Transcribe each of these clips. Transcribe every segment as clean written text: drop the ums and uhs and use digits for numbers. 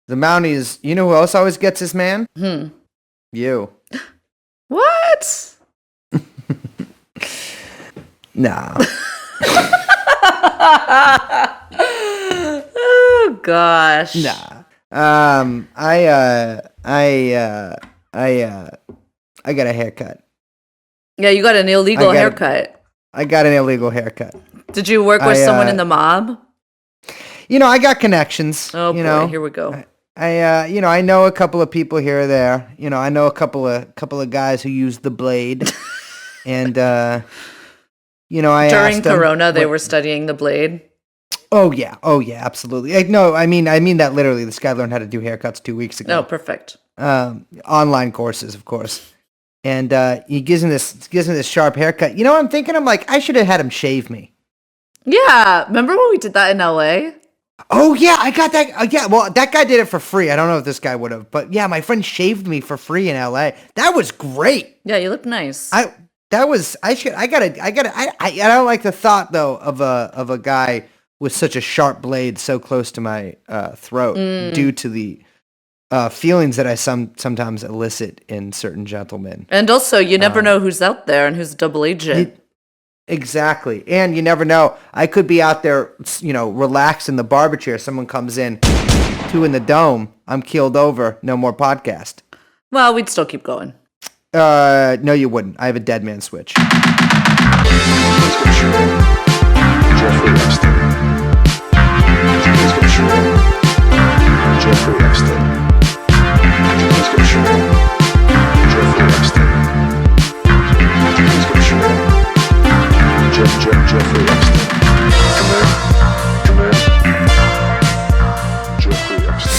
The Mounties, you know who else always gets his man? You. What? Nah. Oh gosh. Nah. I got a haircut. Yeah, you got an illegal haircut. I got an illegal haircut. Did you work with someone in the mob? You know, I got connections. Oh boy, here we go. I know a couple of people here or there. You know, I know a couple of guys who use the blade, and I during Corona they were studying the blade. Oh yeah, absolutely. No, I mean that literally. This guy learned how to do haircuts 2 weeks ago. Oh, perfect. Online courses, of course. And he gives him this sharp haircut. You know what I'm thinking? I'm like, I should have had him shave me. Yeah, remember when we did that in LA? Oh yeah, I got that. Yeah, well, that guy did it for free. I don't know if this guy would have, but yeah, my friend shaved me for free in LA. That was great. Yeah, you look nice. I don't like the thought though of a guy with such a sharp blade so close to my throat due to the feelings that I sometimes elicit in certain gentlemen. And also, you never know who's out there and who's a double agent. Exactly. And you never know. I could be out there, relaxed in the barber chair. Someone comes in, 2 in the dome. I'm keeled over. No more podcast. Well, we'd still keep going. No, you wouldn't. I have a dead man switch.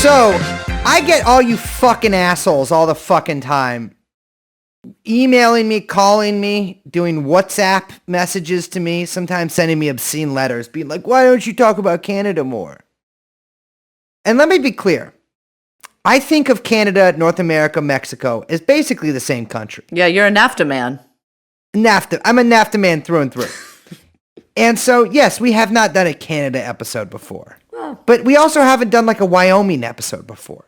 So, I get all you fucking assholes all the fucking time emailing me, calling me, doing WhatsApp messages to me, sometimes sending me obscene letters, being like, why don't you talk about Canada more? And let me be clear. I think of Canada, North America, Mexico as basically the same country. Yeah, you're a NAFTA man. NAFTA. I'm a NAFTA man through and through. And so, yes, we have not done a Canada episode before. Well. But we also haven't done like a Wyoming episode before,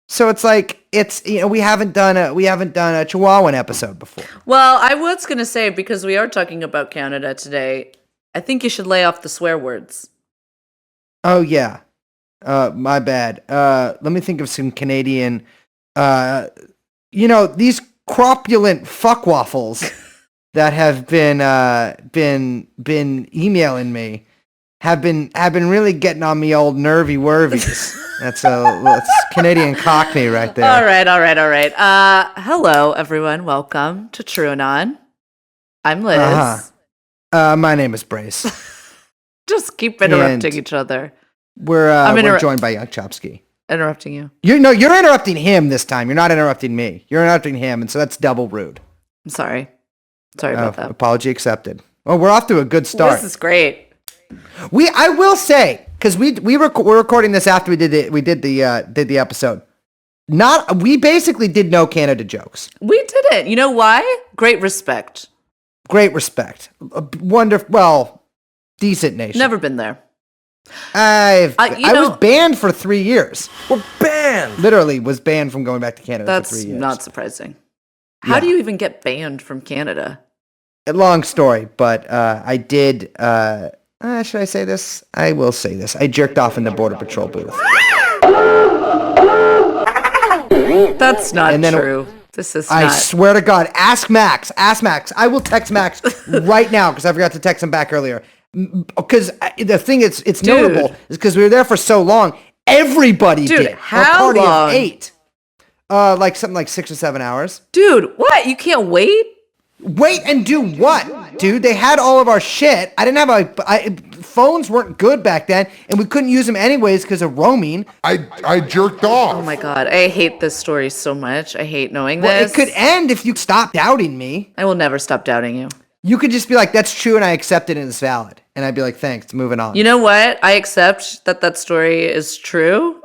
So it's like we haven't done a Chihuahuan episode before. Well, I was going to say, because we are talking about Canada today, I think you should lay off the swear words. Oh yeah. My bad. Let me think of some Canadian these cropulent fuckwaffles that have been emailing me have been really getting on me old nervy worvies. That's Canadian Cockney right there. All right. Hello, everyone. Welcome to TrueAnon. I'm Liz. My name is Brace. Just keep interrupting each other. We're joined by Young Chomsky. Interrupting you. You're interrupting him this time. You're not interrupting me. You're interrupting him, and so that's double rude. I'm sorry. Sorry about that. Apology accepted. Oh, we're off to a good start. This is great. I will say, because we're recording this after we did the episode. We basically did no Canada jokes. We didn't. You know why? Great respect. Great respect. Wonderful. Well, decent nation. Never been there. I was banned for 3 years. We're banned. Literally was banned from going back to Canada for 3 years. That's not surprising. How do you even get banned from Canada? A long story, but I did. Should I say this? I will say this. I jerked off in the Border Patrol booth. That's not true. This is not. I swear to God. Ask Max. I will text Max right now because I forgot to text him back earlier. Because the thing it's notable is because we were there for so long. Everybody did. How a party long? Of 8. Like something like 6 or 7 hours. Dude, what? You can't wait? Wait and do what, dude? They had all of our shit. I didn't have phones weren't good back then, and we couldn't use them anyways because of roaming. I jerked off. Oh my God, I hate this story so much. I hate knowing this. Well, it could end if you stop doubting me. I will never stop doubting you. You could just be like, that's true, and I accept it, and it's valid. And I'd be like, thanks, moving on. You know what? I accept that story is true.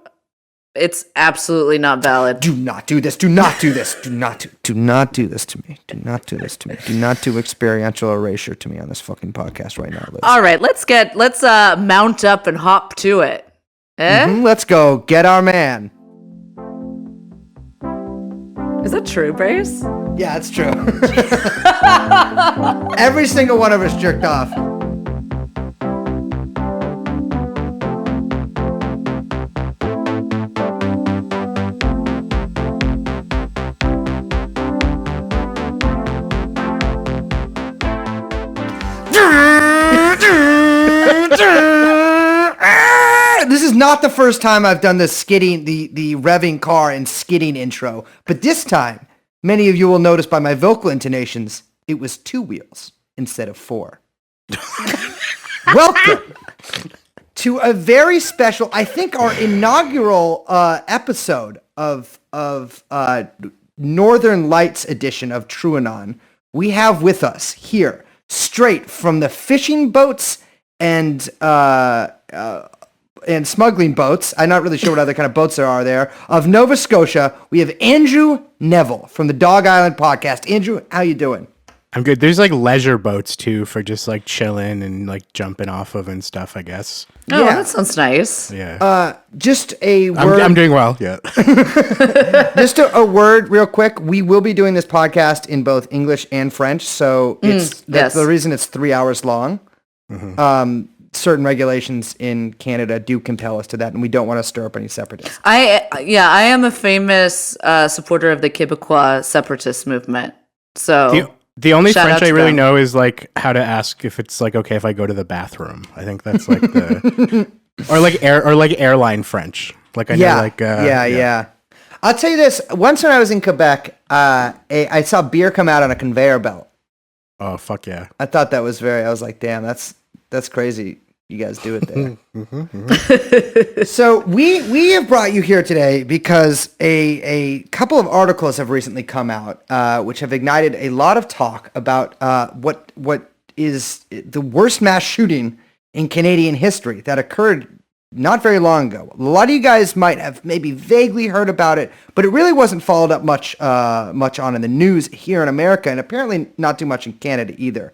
It's absolutely not valid. Do not do this. Do not do this. Do not do this to me. Do not do this to me. Do not do experiential erasure to me on this fucking podcast right now, Liz. All right, let's mount up and hop to it. Let's go get our man. Is that true, Brace? Yeah, it's true. Every single one of us jerked off. This is not the first time I've done the skidding, the revving car and skidding intro, but this time, many of you will notice by my vocal intonations, it was 2 wheels instead of 4. Welcome to a very special, I think our inaugural episode of Northern Lights edition of TrueAnon. We have with us here, straight from the fishing boats and smuggling boats. I'm not really sure what other kind of boats there are there. Of Nova Scotia, we have Andrew Neville from the Dog Island podcast. Andrew, how you doing? I'm good. There's like leisure boats too for just like chilling and like jumping off of and stuff, I guess. Oh, Yeah. that sounds nice. Yeah. Just a word. I'm doing well. Yeah. Just a word real quick. We will be doing this podcast in both English and French. So that's yes. the reason it's 3 hours long. Certain regulations in Canada do compel us to that, and we don't want to stir up any separatists. I am a famous supporter of the Quebecois separatist movement. So The only Shout out French I to really them. know is like how to ask if it's like okay if I go to the bathroom. I think that's like the or like airline French. Like I know like yeah. I'll tell you this. Once when I was in Quebec, I saw beer come out on a conveyor belt. Oh fuck yeah. I thought that was I was like, damn, that's crazy. You guys do it there. So we have brought you here today because a couple of articles have recently come out, which have ignited a lot of talk about what is the worst mass shooting in Canadian history that occurred not very long ago. A lot of you guys might have maybe vaguely heard about it, but it really wasn't followed up much on in the news here in America, and apparently not too much in Canada either.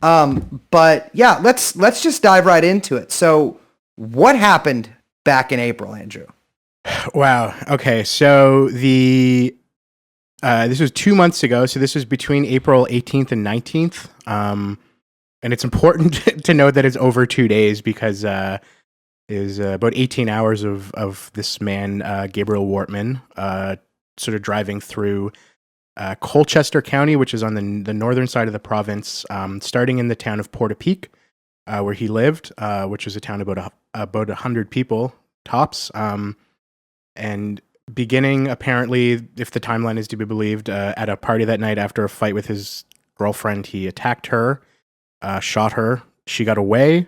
But yeah, let's just dive right into it. So what happened back in April, Andrew? Wow. Okay. So this was 2 months ago. So this was between April 18th and 19th. And it's important to note that it's over 2 days because it was about 18 hours of this man, Gabriel Wortman, sort of driving through Colchester County, which is on the northern side of the province, starting in the town of Portapiques, where he lived, which was a town about 100 people tops, and beginning apparently, if the timeline is to be believed, at a party that night after a fight with his girlfriend, he attacked her, shot her, she got away,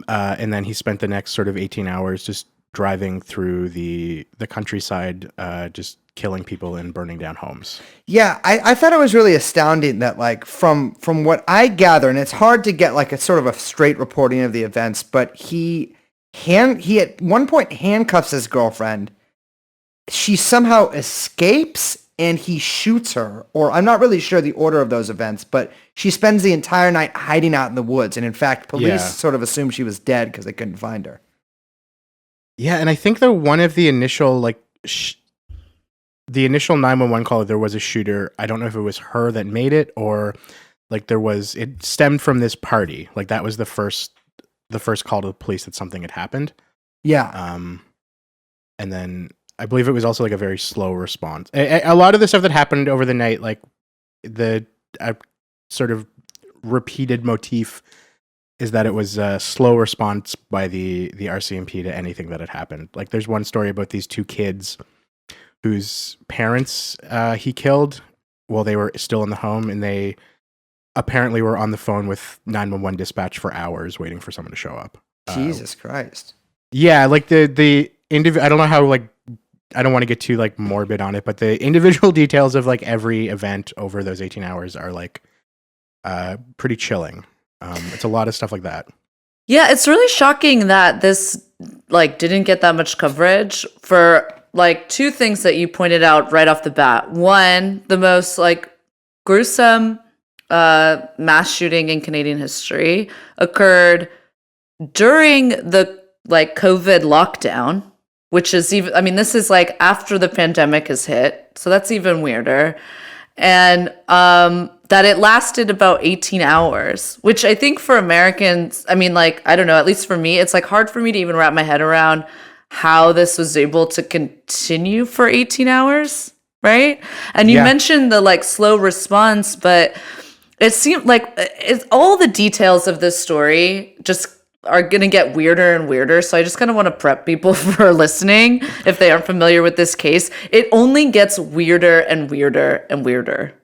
and then he spent the next sort of 18 hours just driving through the countryside, just killing people and burning down homes. Yeah, I thought it was really astounding that, like, from what I gather, and it's hard to get like a sort of a straight reporting of the events, but he at one point handcuffs his girlfriend. She somehow escapes and he shoots her, or I'm not really sure the order of those events, but she spends the entire night hiding out in the woods, and in fact, police sort of assumed she was dead because they couldn't find her. Yeah, and I think that one of the initial like the initial 911 call, there was a shooter. I don't know if it was her that made it or like it stemmed from this party. Like that was the first call to the police that something had happened. Yeah. And then I believe it was also like a very slow response. A lot of the stuff that happened over the night, like the sort of repeated motif is that it was a slow response by the RCMP to anything that had happened. Like there's one story about these 2 kids whose parents he killed while they were still in the home, and they apparently were on the phone with 911 dispatch for hours waiting for someone to show up. Jesus Christ. Yeah, like the I don't know how, like, I don't want to get too like morbid on it, but the individual details of like every event over those 18 hours are like pretty chilling. It's a lot of stuff like that. Yeah, it's really shocking that this like didn't get that much coverage for like 2 things that you pointed out right off the bat. One, the most like gruesome mass shooting in Canadian history occurred during the like COVID lockdown, which is even, I mean, this is like after the pandemic has hit. So that's even weirder. And that it lasted about 18 hours, which I think for Americans, I mean, like, I don't know, at least for me, it's like hard for me to even wrap my head around how this was able to continue for 18 hours, right? And you mentioned the like slow response, but it seemed like all the details of this story just are going to get weirder and weirder. So I just kind of want to prep people for listening if they aren't familiar with this case. It only gets weirder and weirder and weirder.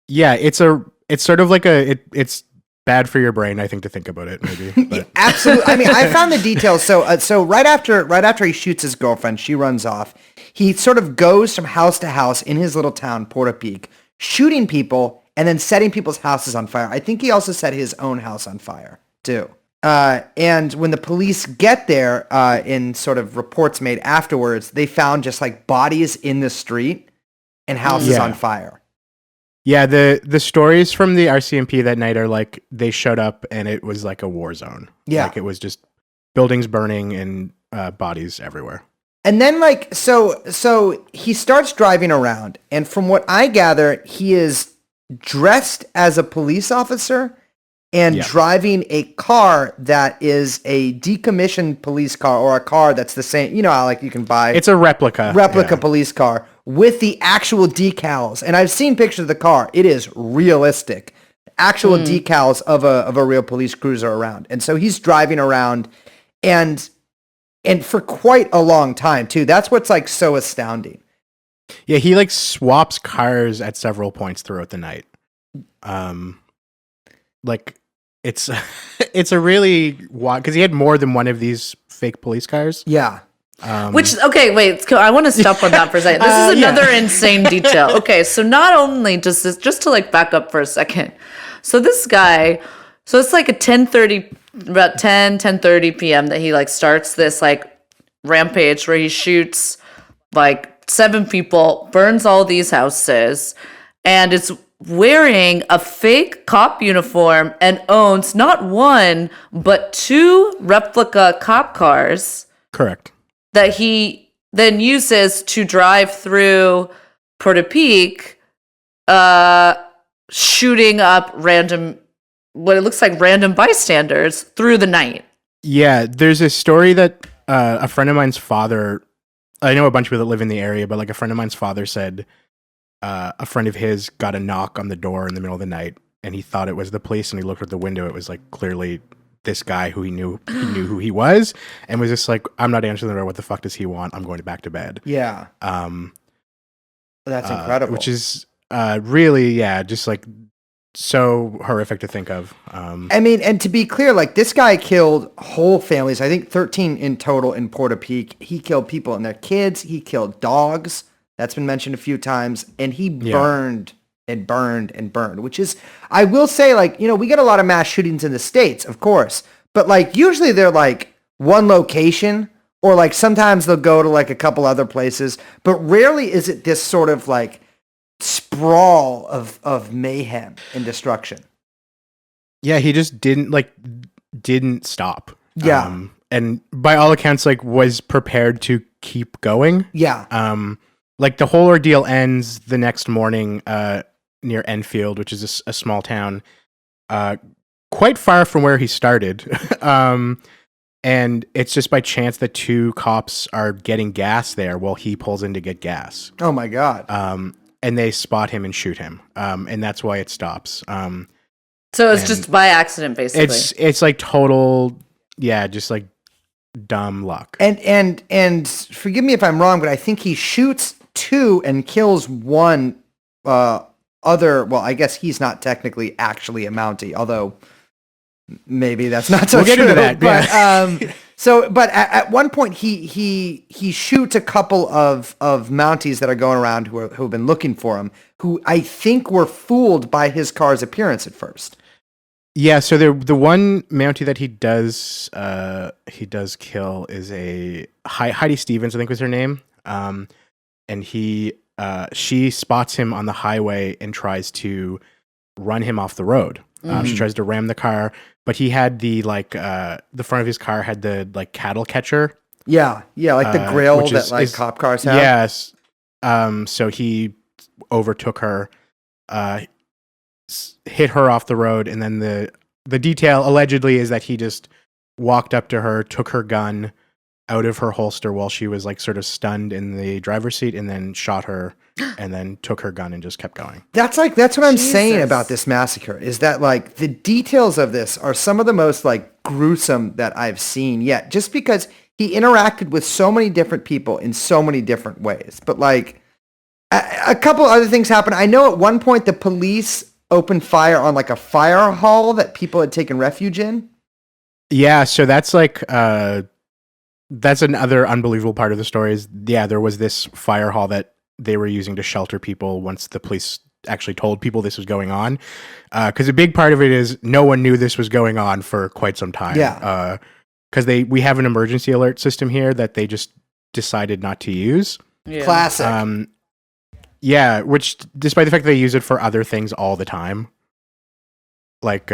Yeah, it's sort of like it's bad for your brain, I think, to think about it, maybe. But. Absolutely. I mean, I found the details. So right after he shoots his girlfriend, she runs off. He sort of goes from house to house in his little town, Portapiques, shooting people and then setting people's houses on fire. I think he also set his own house on fire too. And when the police get there, in sort of reports made afterwards, they found just like bodies in the street and houses on fire. Yeah, the stories from the RCMP that night are like they showed up and it was like a war zone. Yeah. Like it was just buildings burning and bodies everywhere. And then like, so he starts driving around, and from what I gather, he is dressed as a police officer and driving a car that is a decommissioned police car, or a car that's the same, you know how like you can buy. It's a replica police car with the actual decals. And I've seen pictures of the car. It is realistic. Actual decals of a real police cruiser around. And so he's driving around and for quite a long time too. That's what's like so astounding. Yeah, he like swaps cars at several points throughout the night. Like it's a really wild, because he had more than one of these fake police cars. Yeah. Which, okay, wait, I want to stop on that for a second. This is another insane detail. Okay, so not only does this, just to like back up for a second. So this guy, so it's like a 10:30 p.m. that he like starts this like rampage where he shoots like 7 people, burns all these houses, and is wearing a fake cop uniform and owns not one, but 2 replica cop cars. Correct. That he then uses to drive through Portapiques, shooting up what it looks like random bystanders through the night. Yeah, there's a story that a friend of mine's father, I know a bunch of people that live in the area, but like a friend of mine's father said a friend of his got a knock on the door in the middle of the night, and he thought it was the police, and he looked at the window. It was like clearly this guy who he knew who he was, and was just like, I'm not answering the door. What the fuck does he want? I'm going back to bed. Yeah. That's incredible. Which is really, just like so horrific to think of. I mean, and to be clear, like this guy killed whole families. I think 13 in total in Portapiques. He killed people and their kids. He killed dogs. That's been mentioned a few times. And he burned and burned and burned, which is, I will say, like, you know, we get a lot of mass shootings in the States, of course, but like usually they're like one location, or like sometimes they'll go to like a couple other places, but rarely is it this sort of like sprawl of mayhem and destruction. Yeah, he just didn't stop. Yeah. And by all accounts, like was prepared to keep going. Yeah. Like the whole ordeal ends the next morning near Enfield, which is a small town quite far from where he started. And it's just by chance that 2 cops are getting gas there while he pulls in to get gas. Oh my God. And they spot him and shoot him. And that's why it stops. So it's just by accident, basically. It's like total, just like dumb luck. And forgive me if I'm wrong, but I think he shoots 2 and kills 1 other. Well, I guess he's not technically actually a Mountie, although maybe that's not so we'll true. Get into that, but but at one point he shoots a couple of Mounties that are going around who have been looking for him, who I think were fooled by his car's appearance at first. Yeah, so the one Mountie that he does kill is a Heidi Stevens, I think was her name. And she spots him on the highway and tries to run him off the road. She tries to ram the car, but he had the front of his car had the like cattle catcher. Yeah, like the grill that like cop cars have. Yes. So he overtook her, hit her off the road, and then the detail allegedly is that he just walked up to her, took her gun out of her holster while she was like sort of stunned in the driver's seat, and then shot her, and then took her gun and just kept going. That's what I'm saying about this massacre, is that like the details of this are some of the most like gruesome that I've seen yet, just because he interacted with so many different people in so many different ways. But like a couple other things happened. I know at one point the police opened fire on like a fire hall that people had taken refuge in. Yeah, so that's like that's another unbelievable part of the story is, there was this fire hall that they were using to shelter people once the police actually told people this was going on. Because a big part of it is no one knew this was going on for quite some time. Yeah. Because we have an emergency alert system here that they just decided not to use. Yeah. Classic. Yeah, which despite the fact that they use it for other things all the time. Like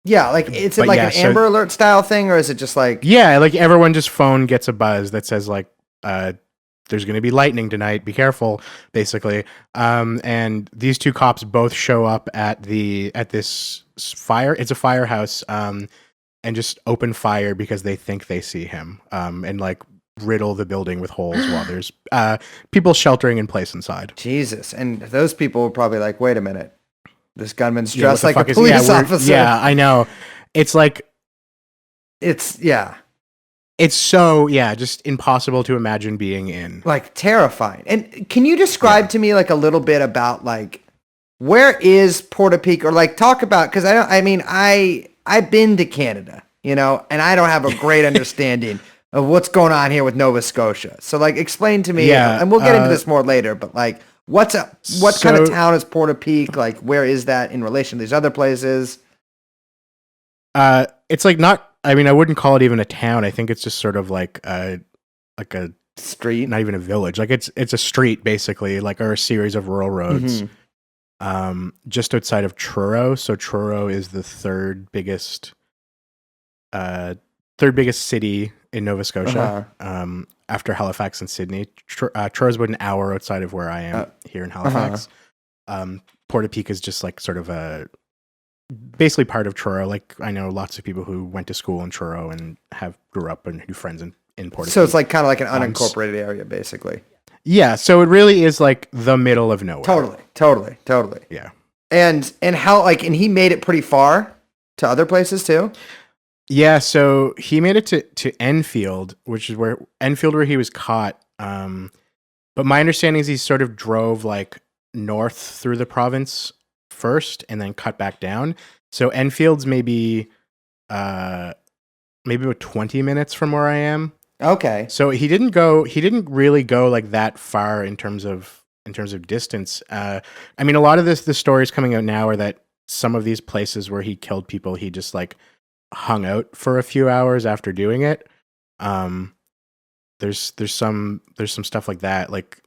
yeah, like it's like an Amber Alert style thing, or is it just like like everyone just phone gets a buzz that says like there's going to be lightning tonight, be careful, basically. And these two cops both show up at this fire. It's a firehouse, and just open fire because they think they see him, and like riddle the building with holes while there's people sheltering in place inside. Jesus, and those people were probably like, wait a minute. This gunman's dressed like a police officer. Yeah, I know. It's like... It's so, just impossible to imagine being in. Like, terrifying. And can you describe to me, like, a little bit about, like, where is Portapique? Or, like, talk about... Because, I've been to Canada, you know, and I don't have a great understanding of what's going on here with Nova Scotia. So, like, explain to me, and we'll get into this more later, but, like... What kind of town is Portapique? Like, where is that in relation to these other places? It's like not. I mean, I wouldn't call it even a town. I think it's just sort of like a street, not even a village. Like it's a street basically, like or a series of rural roads. Just outside of Truro. So Truro is the third biggest city in Nova Scotia. After Halifax and Sydney. Truro's about an hour outside of where I am here in Halifax. Portapique is just like sort of basically part of Truro. Like I know lots of people who went to school in Truro and grew up and do friends in Portapique. So it's like kind of like an unincorporated area, basically. Yeah, so it really is like the middle of nowhere. Totally. Yeah. And how and he made it pretty far to other places too? Yeah, so he made it to Enfield, which is where he was caught. But my understanding is he sort of drove like north through the province first and then cut back down. So Enfield's maybe about 20 minutes from where I am. Okay. So he didn't really go like that far in terms of distance. I mean, a lot of the stories coming out now are that some of these places where he killed people, he just like hung out for a few hours after doing it. There's some stuff like that. Like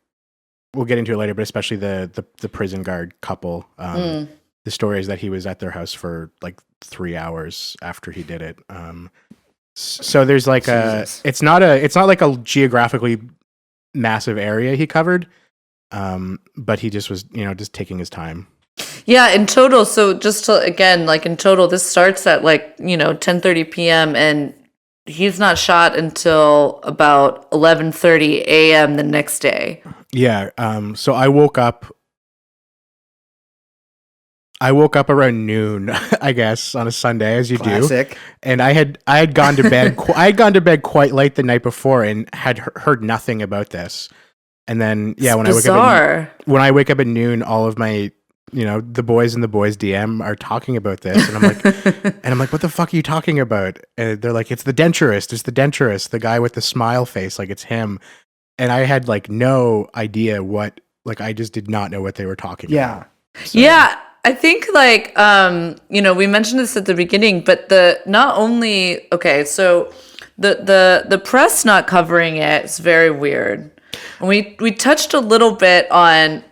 we'll get into it later, but especially the prison guard couple. The story is that he was at their house for like 3 hours after he did it. So there's like it's not like a geographically massive area he covered. But he just was, just taking his time. Yeah, in total, so just to, again, like in total, this starts at 10:30 p.m. and he's not shot until about 11:30 a.m. the next day. Yeah, so I woke up around noon, I guess, on a Sunday, as you Classic. Do. And I had gone to bed I had gone to bed quite late the night before and had heard nothing about this. And then when I wake up at noon, all of my the boys in the boys DM are talking about this, and I'm like, what the fuck are you talking about? And they're like, it's the denturist, the guy with the smile face, like it's him. And I had like no idea I just did not know what they were talking about. So. Yeah. I think we mentioned this at the beginning, but so the press not covering it is very weird. And we touched a little bit on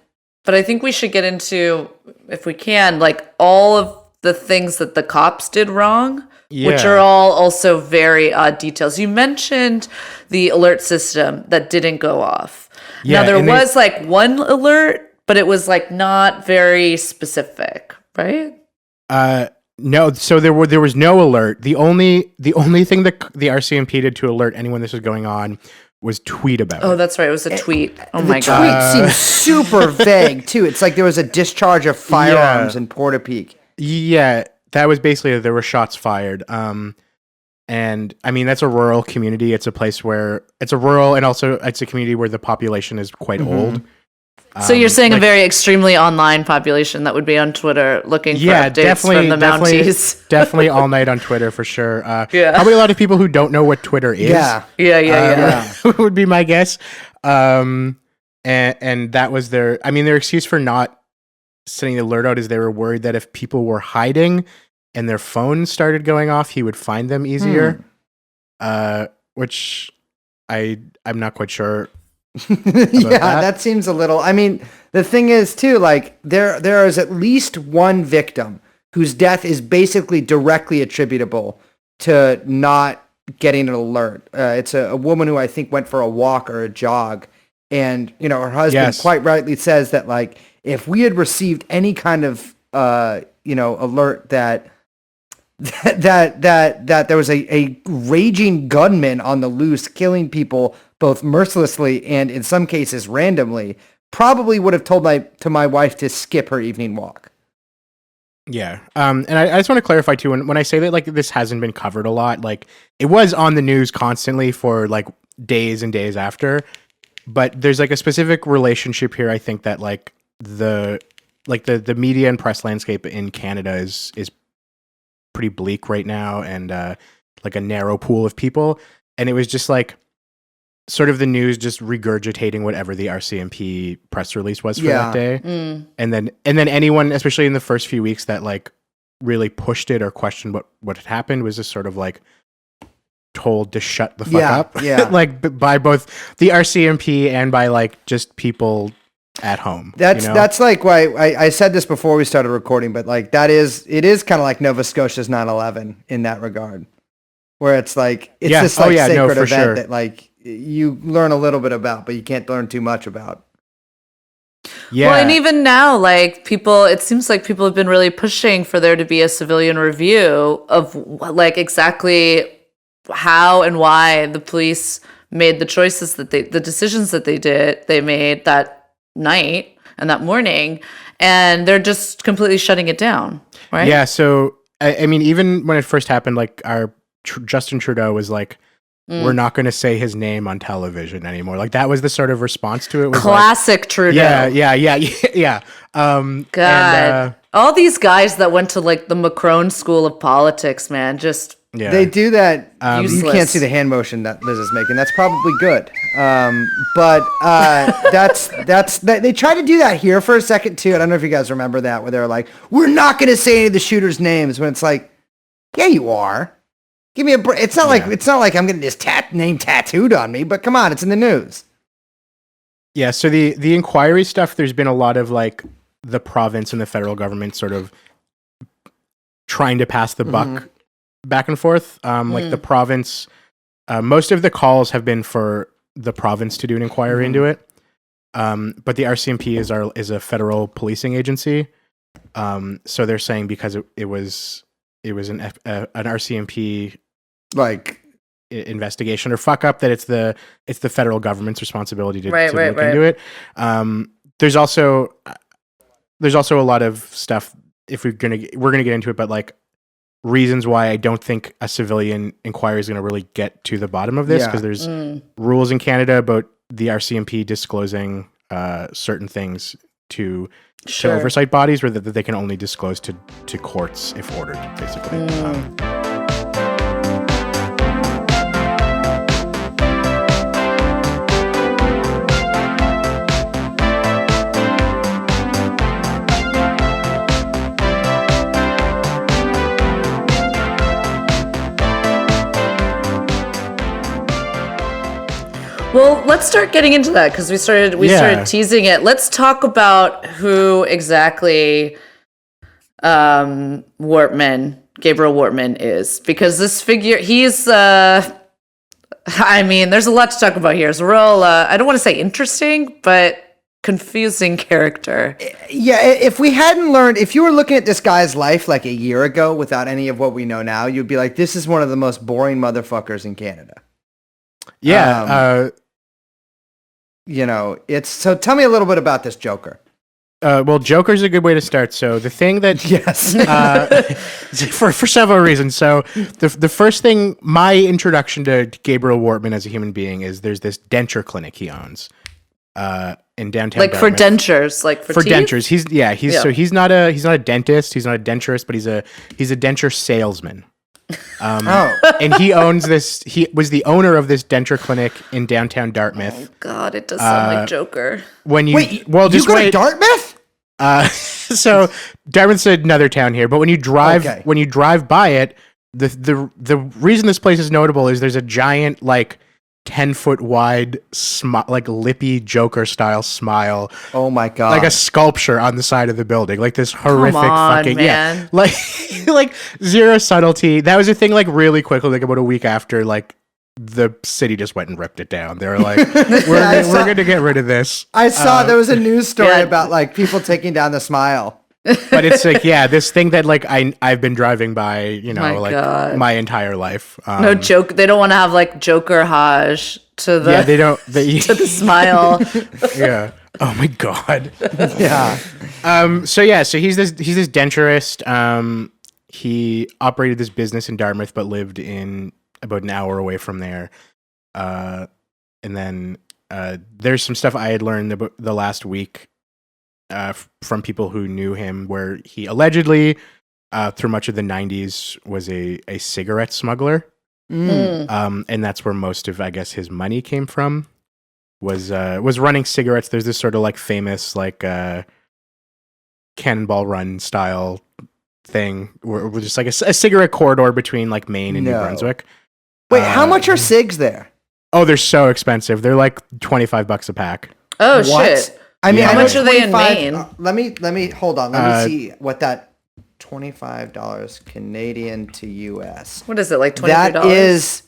But I think we should get into, if we can, like all of the things that the cops did wrong, which are all also very odd details. You mentioned the alert system that didn't go off. Yeah, now, there was like one alert, but it was like not very specific, right? No, so there was no alert. The only thing that the RCMP did to alert anyone this was going on was tweet about it. Oh, that's right. It was a tweet. Oh The my God. tweet seems super vague too. It's like there was a discharge of firearms in Portapiques. Yeah, that was basically there were shots fired. And I mean that's a rural community. It's a place where it's a rural and also it's a community where the population is quite old. So you're saying a very extremely online population that would be on Twitter looking for updates from the Mounties. Definitely all night on Twitter for sure. Yeah. Probably a lot of people who don't know what Twitter is. Yeah. Would be my guess. And that was their excuse for not sending the alert out is they were worried that if people were hiding and their phones started going off, he would find them easier. Which I'm not quite sure. That seems a little. I mean, the thing is too, like there is at least one victim whose death is basically directly attributable to not getting an alert. It's a woman who I think went for a walk or a jog, and her husband quite rightly says that like if we had received any kind of alert that there was a raging gunman on the loose killing people both mercilessly and in some cases randomly, probably would have told my wife to skip her evening walk. Yeah. And I just want to clarify too, when I say that like this hasn't been covered a lot, like it was on the news constantly for like days and days after, but there's like a specific relationship here. I think that like the media and press landscape in Canada is pretty bleak right now, and like a narrow pool of people. And it was just like sort of the news just regurgitating whatever the RCMP press release was for that day. And then anyone, especially in the first few weeks that like really pushed it or questioned what had happened, was just sort of like told to shut the fuck up. Yeah. Like by both the RCMP and by like just people at home. That's like why I said this before we started recording, but like it is kind of like Nova Scotia's 9/11 in that regard, where it's like this sacred event that like you learn a little bit about, but you can't learn too much about. Yeah. Well, and even now, like it seems like people have been really pushing for there to be a civilian review of like exactly how and why the police made the choices the decisions that they made that night and that morning, and they're just completely shutting it down, right? Yeah. So I mean, even when it first happened, like our Justin Trudeau was like, we're not going to say his name on television anymore. Like that was the sort of response to it. Was classic like, Trudeau. Yeah. God, and, all these guys that went to like the Macron School of Politics, man, just they do that. You useless. Can't see the hand motion that Liz is making. That's probably good. But they tried to do that here for a second too. I don't know if you guys remember that, where they're like, we're not going to say any of the shooters' names, when it's like, yeah, you are. Give me a break. It's not like I'm getting this name tattooed on me, but come on, it's in the news. Yeah, so the inquiry stuff, there's been a lot of like the province and the federal government sort of trying to pass the buck back and forth. Like the province, most of the calls have been for the province to do an inquiry into it. But the RCMP is a federal policing agency. So they're saying because it was an RCMP like investigation or fuck up, that it's the federal government's responsibility to look into it. There's also a lot of stuff, if we're gonna get into it, but like reasons why I don't think a civilian inquiry is going to really get to the bottom of this, because there's rules in Canada about the RCMP disclosing certain things to oversight bodies, where that they can only disclose to courts if ordered, basically. Well, let's start getting into that because we started teasing it. Let's talk about who exactly Gabriel Wortman is, because this figure, he's I mean, there's a lot to talk about here. It's a real, I don't want to say interesting, but confusing character. Yeah, if you were looking at this guy's life like a year ago without any of what we know now, you'd be like, this is one of the most boring motherfuckers in Canada. Yeah. So tell me a little bit about this Joker. Well, Joker's a good way to start. So the thing that Yes, for several reasons. So the first thing, my introduction to Gabriel Wortman as a human being is there's this denture clinic he owns in downtown. Like Dartmouth. for dentures, like for teeth? Dentures. He's not a dentist. He's not a denturist, but he's a denture salesman. And he owns this. He was the owner of this denture clinic in downtown Dartmouth. Oh God, it does sound like Joker. When you you go to Dartmouth? So Dartmouth's another town here, but when you drive by it, the reason this place is notable is there's a giant 10-foot wide lippy Joker style smile. Oh my God. Like a sculpture on the side of the building. Like this horrific fucking man. like zero subtlety. That was a thing really quickly, about a week after the city just went and ripped it down. They were like, we're going to get rid of this. I saw there was a news story about people taking down the smile. But it's this thing that I've been driving by, God. my entire life. No joke. They don't want to have Joker Haj to the they don't to the smile. Yeah. Oh my God. Yeah. So he's this denturist. He operated this business in Dartmouth, but lived in about an hour away from there. And then there's some stuff I had learned about the last week from people who knew him, where he allegedly, through much of the 90s, was a cigarette smuggler. And that's where most of, I guess, his money came from, was running cigarettes. There's this sort of famous Cannonball Run style thing where we're just a cigarette corridor between Maine and New Brunswick. Wait, how much are cigs there? Oh, they're so expensive. They're $25 a pack. Oh, what? shit. I mean, how much are they in Maine? Let me hold on. Let me see what that $25 Canadian to US. What is it, $23? That is,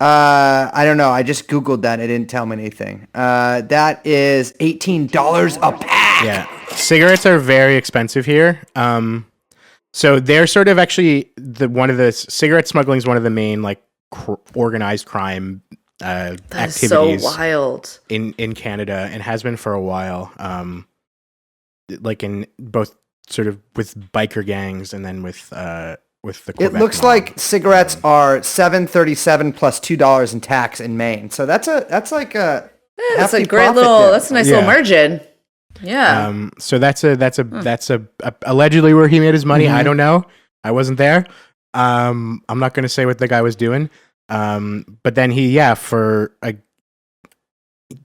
I don't know. I just Googled that. It didn't tell me anything. That is $18 a pack. Yeah. Cigarettes are very expensive here. So they're sort of actually cigarette smuggling is one of the main organized crime activities. Is so wild in Canada, and has been for a while. In both sort of with biker gangs and then with the Quebec It looks mob. like cigarettes are $7.37 plus $2 in tax in Maine. So that's a that's a hefty great profit little there. that's a nice little margin. Yeah. So that's allegedly where he made his money. I don't know. I wasn't there. I'm not going to say what the guy was doing. But then it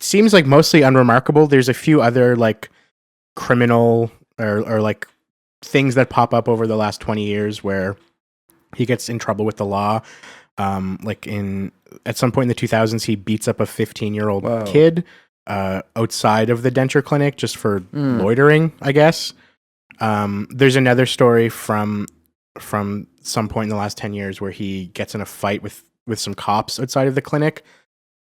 seems mostly unremarkable. There's a few other criminal or things that pop up over the last 20 years where he gets in trouble with the law. At some point in the 2000s, he beats up a 15-year-old kid outside of the denture clinic just for loitering, I guess. There's another story from some point in the last 10 years where he gets in a fight with some cops outside of the clinic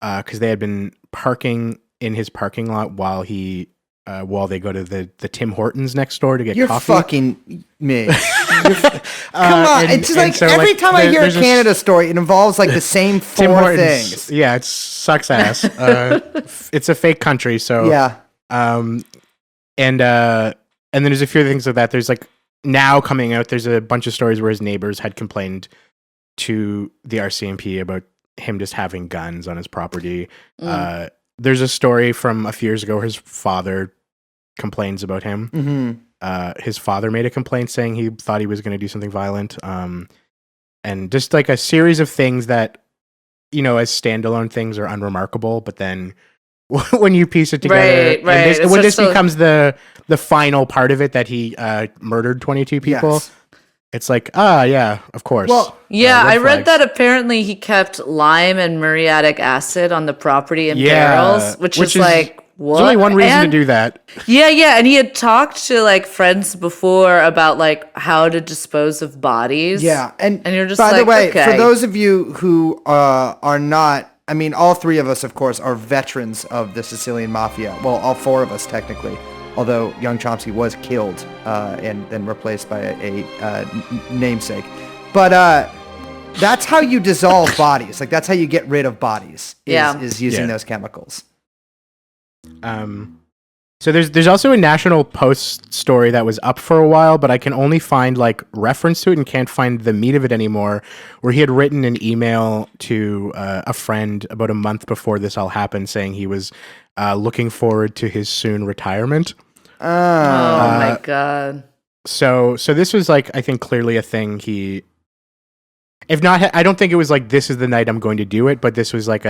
because they had been parking in his parking lot while they go to the Tim Hortons next door to get You're coffee. fucking me. Come on. It's just every time I hear a Canada story, it involves the same Tim four Hortons. things. Yeah, it sucks ass. It's a fake country, so Yeah. and then there's a few things of that. There's now coming out, there's a bunch of stories where his neighbors had complained to the RCMP about him just having guns on his property. There's a story from a few years ago where his father complains about him. His father made a complaint saying he thought he was going to do something violent. And just a series of things that, as standalone things are unremarkable, but then when you piece it together, right. When this becomes the final part of it, that he murdered 22 people. Yes. it's like, yeah, of course. Well, Yeah, red I read flags. that apparently he kept lime and muriatic acid on the property in barrels, which is like, what? There's only one reason to And- do that. Yeah, and he had talked to like friends before about like how to dispose of bodies. Yeah, and you're just by like, the way, okay. for those of you who are not, I mean, all three of us, of course, are veterans of the Sicilian Mafia. Well, all four of us, technically. Although young Chomsky was killed and then replaced by a namesake. But that's how you dissolve bodies. Like, that's how you get rid of bodies, is using those chemicals. So there's also a National Post story that was up for a while, but I can only find like reference to it and can't find the meat of it anymore, where he had written an email to a friend about a month before this all happened saying he was looking forward to his soon retirement. Oh my God. So this was like, I think clearly a thing he, if not, I don't think it was like, this is the night I'm going to do it, but this was like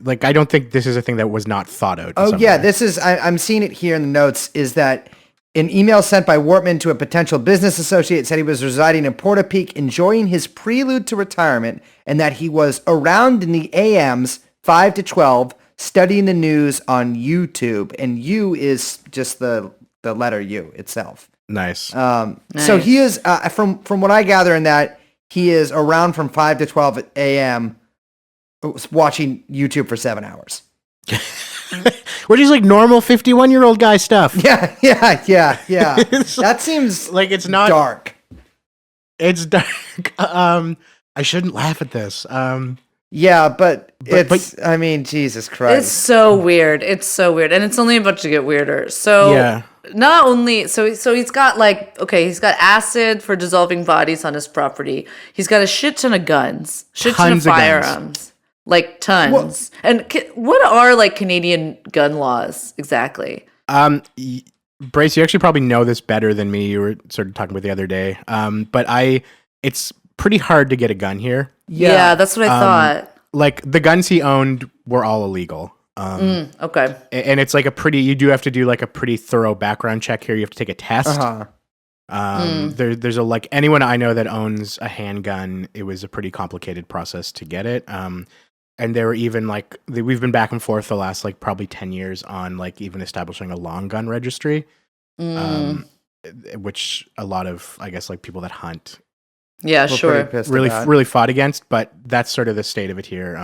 like, I don't think this is a thing that was not thought out. Oh yeah, this is, I'm seeing it here in the notes, is that an email sent by Wortman to a potential business associate said he was residing in Portapique, enjoying his prelude to retirement, and that he was around in the AMs 5 to 12, studying the news on YouTube, and U is just the letter U itself. Nice. So he is, from what I gather in that, he is around from 5 to 12 a.m. watching YouTube for 7 hours. Which is like normal 51-year-old guy stuff. Yeah. That seems like it's not dark. It's dark. I shouldn't laugh at this. Yeah, but I mean, Jesus Christ. It's so weird. It's so weird. And it's only about to get weirder. So yeah. Not only so he's got like, okay, he's got acid for dissolving bodies on his property. He's got a shit ton of guns, ton of firearms, like tons. And what are like Canadian gun laws exactly? Brace, you actually probably know this better than me. You were sort of talking about the other day. But it's pretty hard to get a gun here. Yeah, that's what I thought. Like the guns he owned were all illegal. Okay. And it's like you do have to do like a pretty thorough background check here. You have to take a test. There's like anyone I know that owns a handgun, it was a pretty complicated process to get it. And there were even like, we've been back and forth the last like probably 10 years on like even establishing a long gun registry, which a lot of, I guess, like people that hunt. Yeah, sure. Really fought against, but that's sort of the state of it here.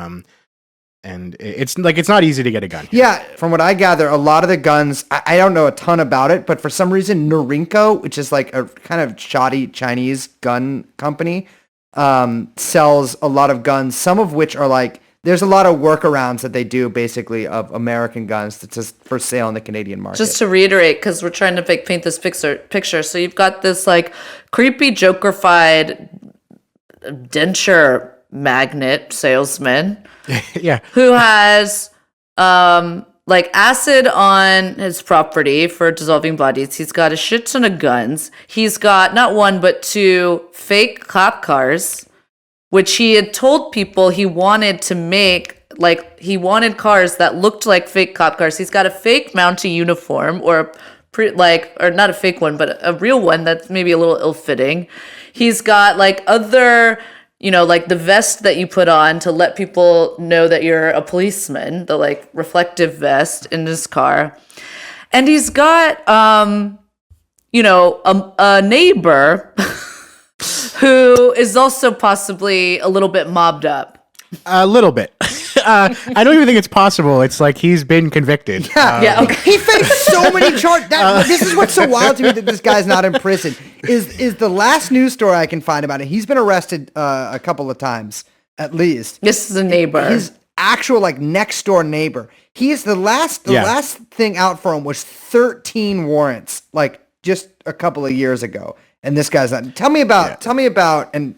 And it's like, it's not easy to get a gun here. Yeah, from what I gather, a lot of the guns, I don't know a ton about it, but for some reason, Norinco, which is like a kind of shoddy Chinese gun company, sells a lot of guns, some of which are like, there's a lot of workarounds that they do basically of American guns that's just for sale in the Canadian market. Just to reiterate, because we're trying to paint this picture. So you've got this like creepy Joker-fied denture magnet salesman Yeah. who has like acid on his property for dissolving bodies. He's got a shit ton of guns. He's got not one but two fake cop cars, which he had told people he wanted to make, like he wanted cars that looked like fake cop cars. He's got a fake Mountie uniform, or or not a fake one, but a real one that's maybe a little ill-fitting. He's got like other, like the vest that you put on to let people know that you're a policeman, the like reflective vest in his car. And he's got, a neighbor who is also possibly a little bit mobbed up. A little bit. I don't even think it's possible. It's like he's been convicted. Okay. He faced so many charges. This is what's so wild to me that this guy's not in prison. Is the last news story I can find about it. He's been arrested a couple of times, at least. This is a neighbor. His actual like next door neighbor. He is the last thing out for him was 13 warrants, like just a couple of years ago. And this guy's not. Tell me about, and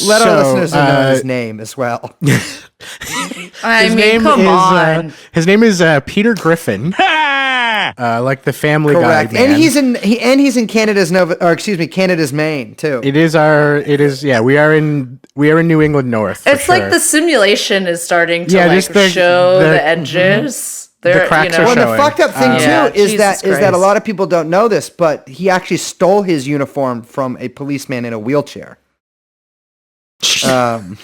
let our listeners know his name as well. Come on. His name is Peter Griffin. Like the Family Correct. Guy man. And he's in Canada's Canada's Maine too. We are in New England North. It's like the simulation is starting to show the edges. They're, cracks are Well, showing. the fucked up thing Yeah, too is Jesus that a Christ. lot of people don't know this, but he actually stole his uniform from a policeman in a wheelchair. And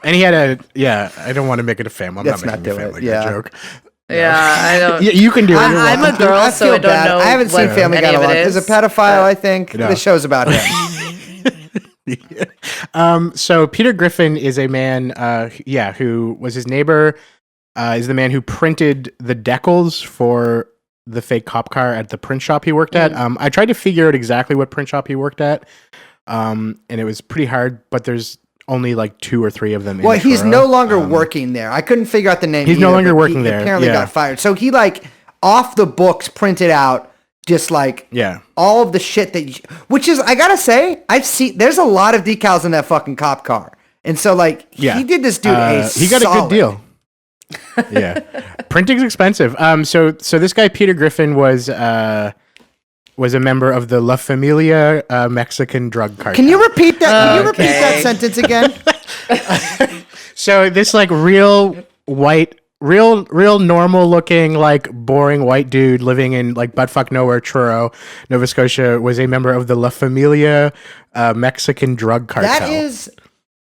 he had I don't want to make it a family. I'm Let's not not making a do family it, Guy yeah. joke. Yeah, I don't. You can do it. You're I'm a welcome to. girl, I so feel I don't bad. know. I haven't seen what Family Guy any in a of long. it There's a is, pedophile, I think. No. The show's about him. So Peter Griffin is a man, who was his neighbor, is the man who printed the decals for the fake cop car at the print shop he worked at. I tried to figure out exactly what print shop he worked at, and it was pretty hard, but there's only like 2 or 3 of them. Well, in he's Truro. no longer working there. I couldn't figure out the name. He's no either, longer but working he there, Apparently yeah. got fired. So he like off the books printed out just like Yeah. all of the shit that, which is, I gotta say, there's a lot of decals in that fucking cop car. And so like, he did this dude he got a good deal. Yeah. Printing's expensive. So this guy, Peter Griffin, was a member of the La Familia Mexican drug cartel. Can you repeat that? Can you repeat Okay. that sentence again? So this like real normal looking, like boring white dude living in like buttfuck nowhere, Truro, Nova Scotia, was a member of the La Familia Mexican drug cartel. That is.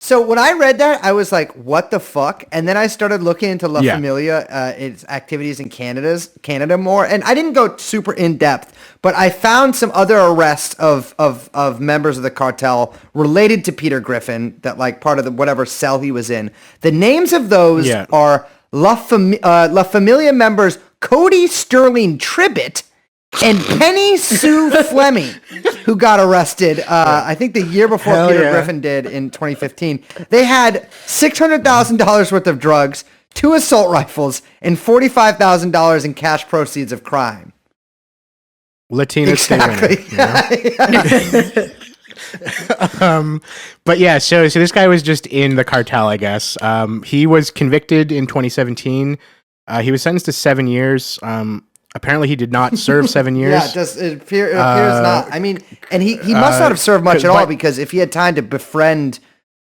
So when I read that, I was like, "What the fuck?" And then I started looking into La Familia, its activities in Canada more, and I didn't go super in depth, but I found some other arrests of members of the cartel related to Peter Griffin, that like part of the whatever cell he was in. The names of those are La Familia members Cody Sterling Tribbett and Penny Sue Fleming, who got arrested, I think the year before Hell Peter yeah. Griffin did in 2015. They had $600,000 worth of drugs, 2 assault rifles, and $45,000 in cash proceeds of crime. Latinos Exactly. stay winning, but yeah, so this guy was just in the cartel, I guess. He was convicted in 2017. He was sentenced to 7 years. Apparently he did not serve 7 years. Yeah, it appears not. I mean, and he must not have served much at all, because if he had time to befriend,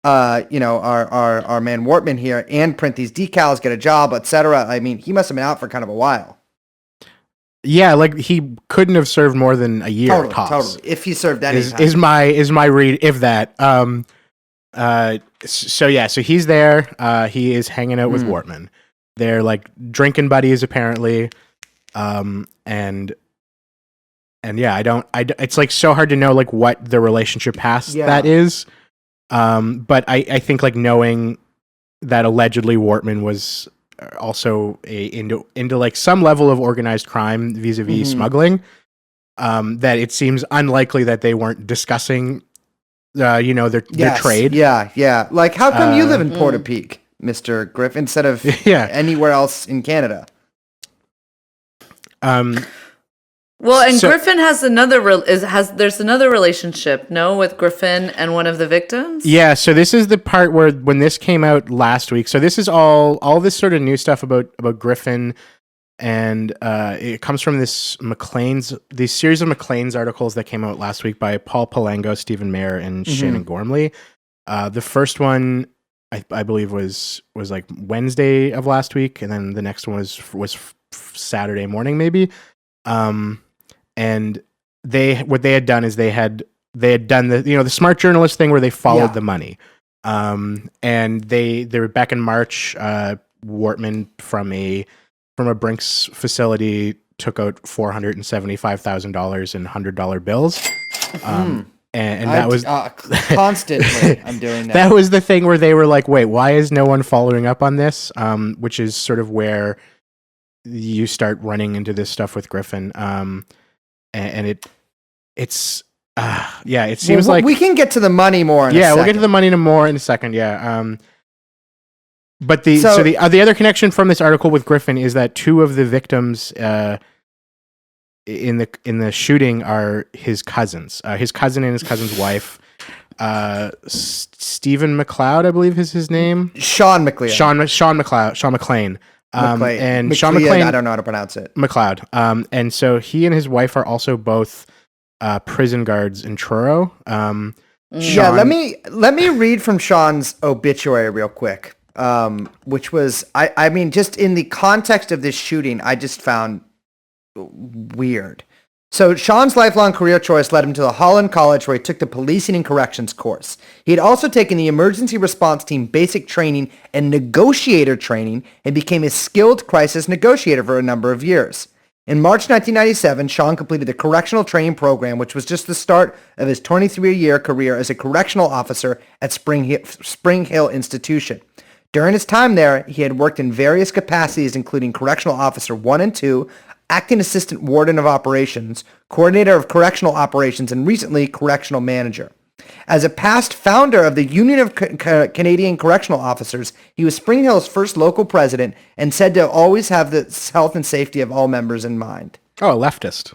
our man Wortman here and print these decals, get a job, etc. I mean, he must have been out for kind of a while. Yeah, like he couldn't have served more than a year. Totally. If he served any time. Is my read, if that. So he's there. He is hanging out with Wortman. They're like drinking buddies apparently. And yeah, it's like so hard to know like what the relationship past that is. But I think like knowing that allegedly Wortman was also into like some level of organized crime vis-a-vis smuggling, that it seems unlikely that they weren't discussing, their trade. Yeah. Like, how come you live in Portapique, Mr. Griff, instead of anywhere else in Canada? Well, and Griffin has there's another relationship, no, with Griffin and one of the victims? Yeah, so this is the part where when this came out last week. So this is all this sort of new stuff about Griffin, and it comes from these series of Maclean's articles that came out last week by Paul Palango, Stephen Mayer, and Shannon Gormley. The first one I believe was like Wednesday of last week, and then the next one was Saturday morning maybe. And what they had done is they had done the smart journalist thing where they followed the money. And they were back in March. Wortman from a Brinks facility took out $475,000 in $100 bills. And that was constantly I'm doing that. That was the thing where they were like, wait, why is no one following up on this? Which is sort of where you start running into this stuff with Griffin. And it seems like we can get to the money more in a second. We'll get to the money more in a second. Yeah. But the other connection from this article with Griffin is that 2 of the victims in the shooting are his cousins. His cousin and his cousin's wife. Stephen McLeod, I believe is his name. Sean McLean. Sean McLean. And Sean McLean, McLean, I don't know how to pronounce it. McLeod. And so he and his wife are also both prison guards in Truro. Let me read from Sean's obituary real quick. which was, I mean, just in the context of this shooting, I just found weird. So Sean's lifelong career choice led him to the Holland College, where he took the policing and corrections course. He had also taken the emergency response team basic training and negotiator training and became a skilled crisis negotiator for a number of years. In March 1997, Sean completed the correctional training program, which was just the start of his 23-year career as a correctional officer at Spring Hill Institution. During his time there, he had worked in various capacities, including Correctional Officer 1 and 2, Acting Assistant Warden of Operations, Coordinator of Correctional Operations, and recently Correctional Manager. As a past founder of the Union of Canadian Correctional Officers, he was Spring Hill's first local president and said to always have the health and safety of all members in mind. Oh, a leftist.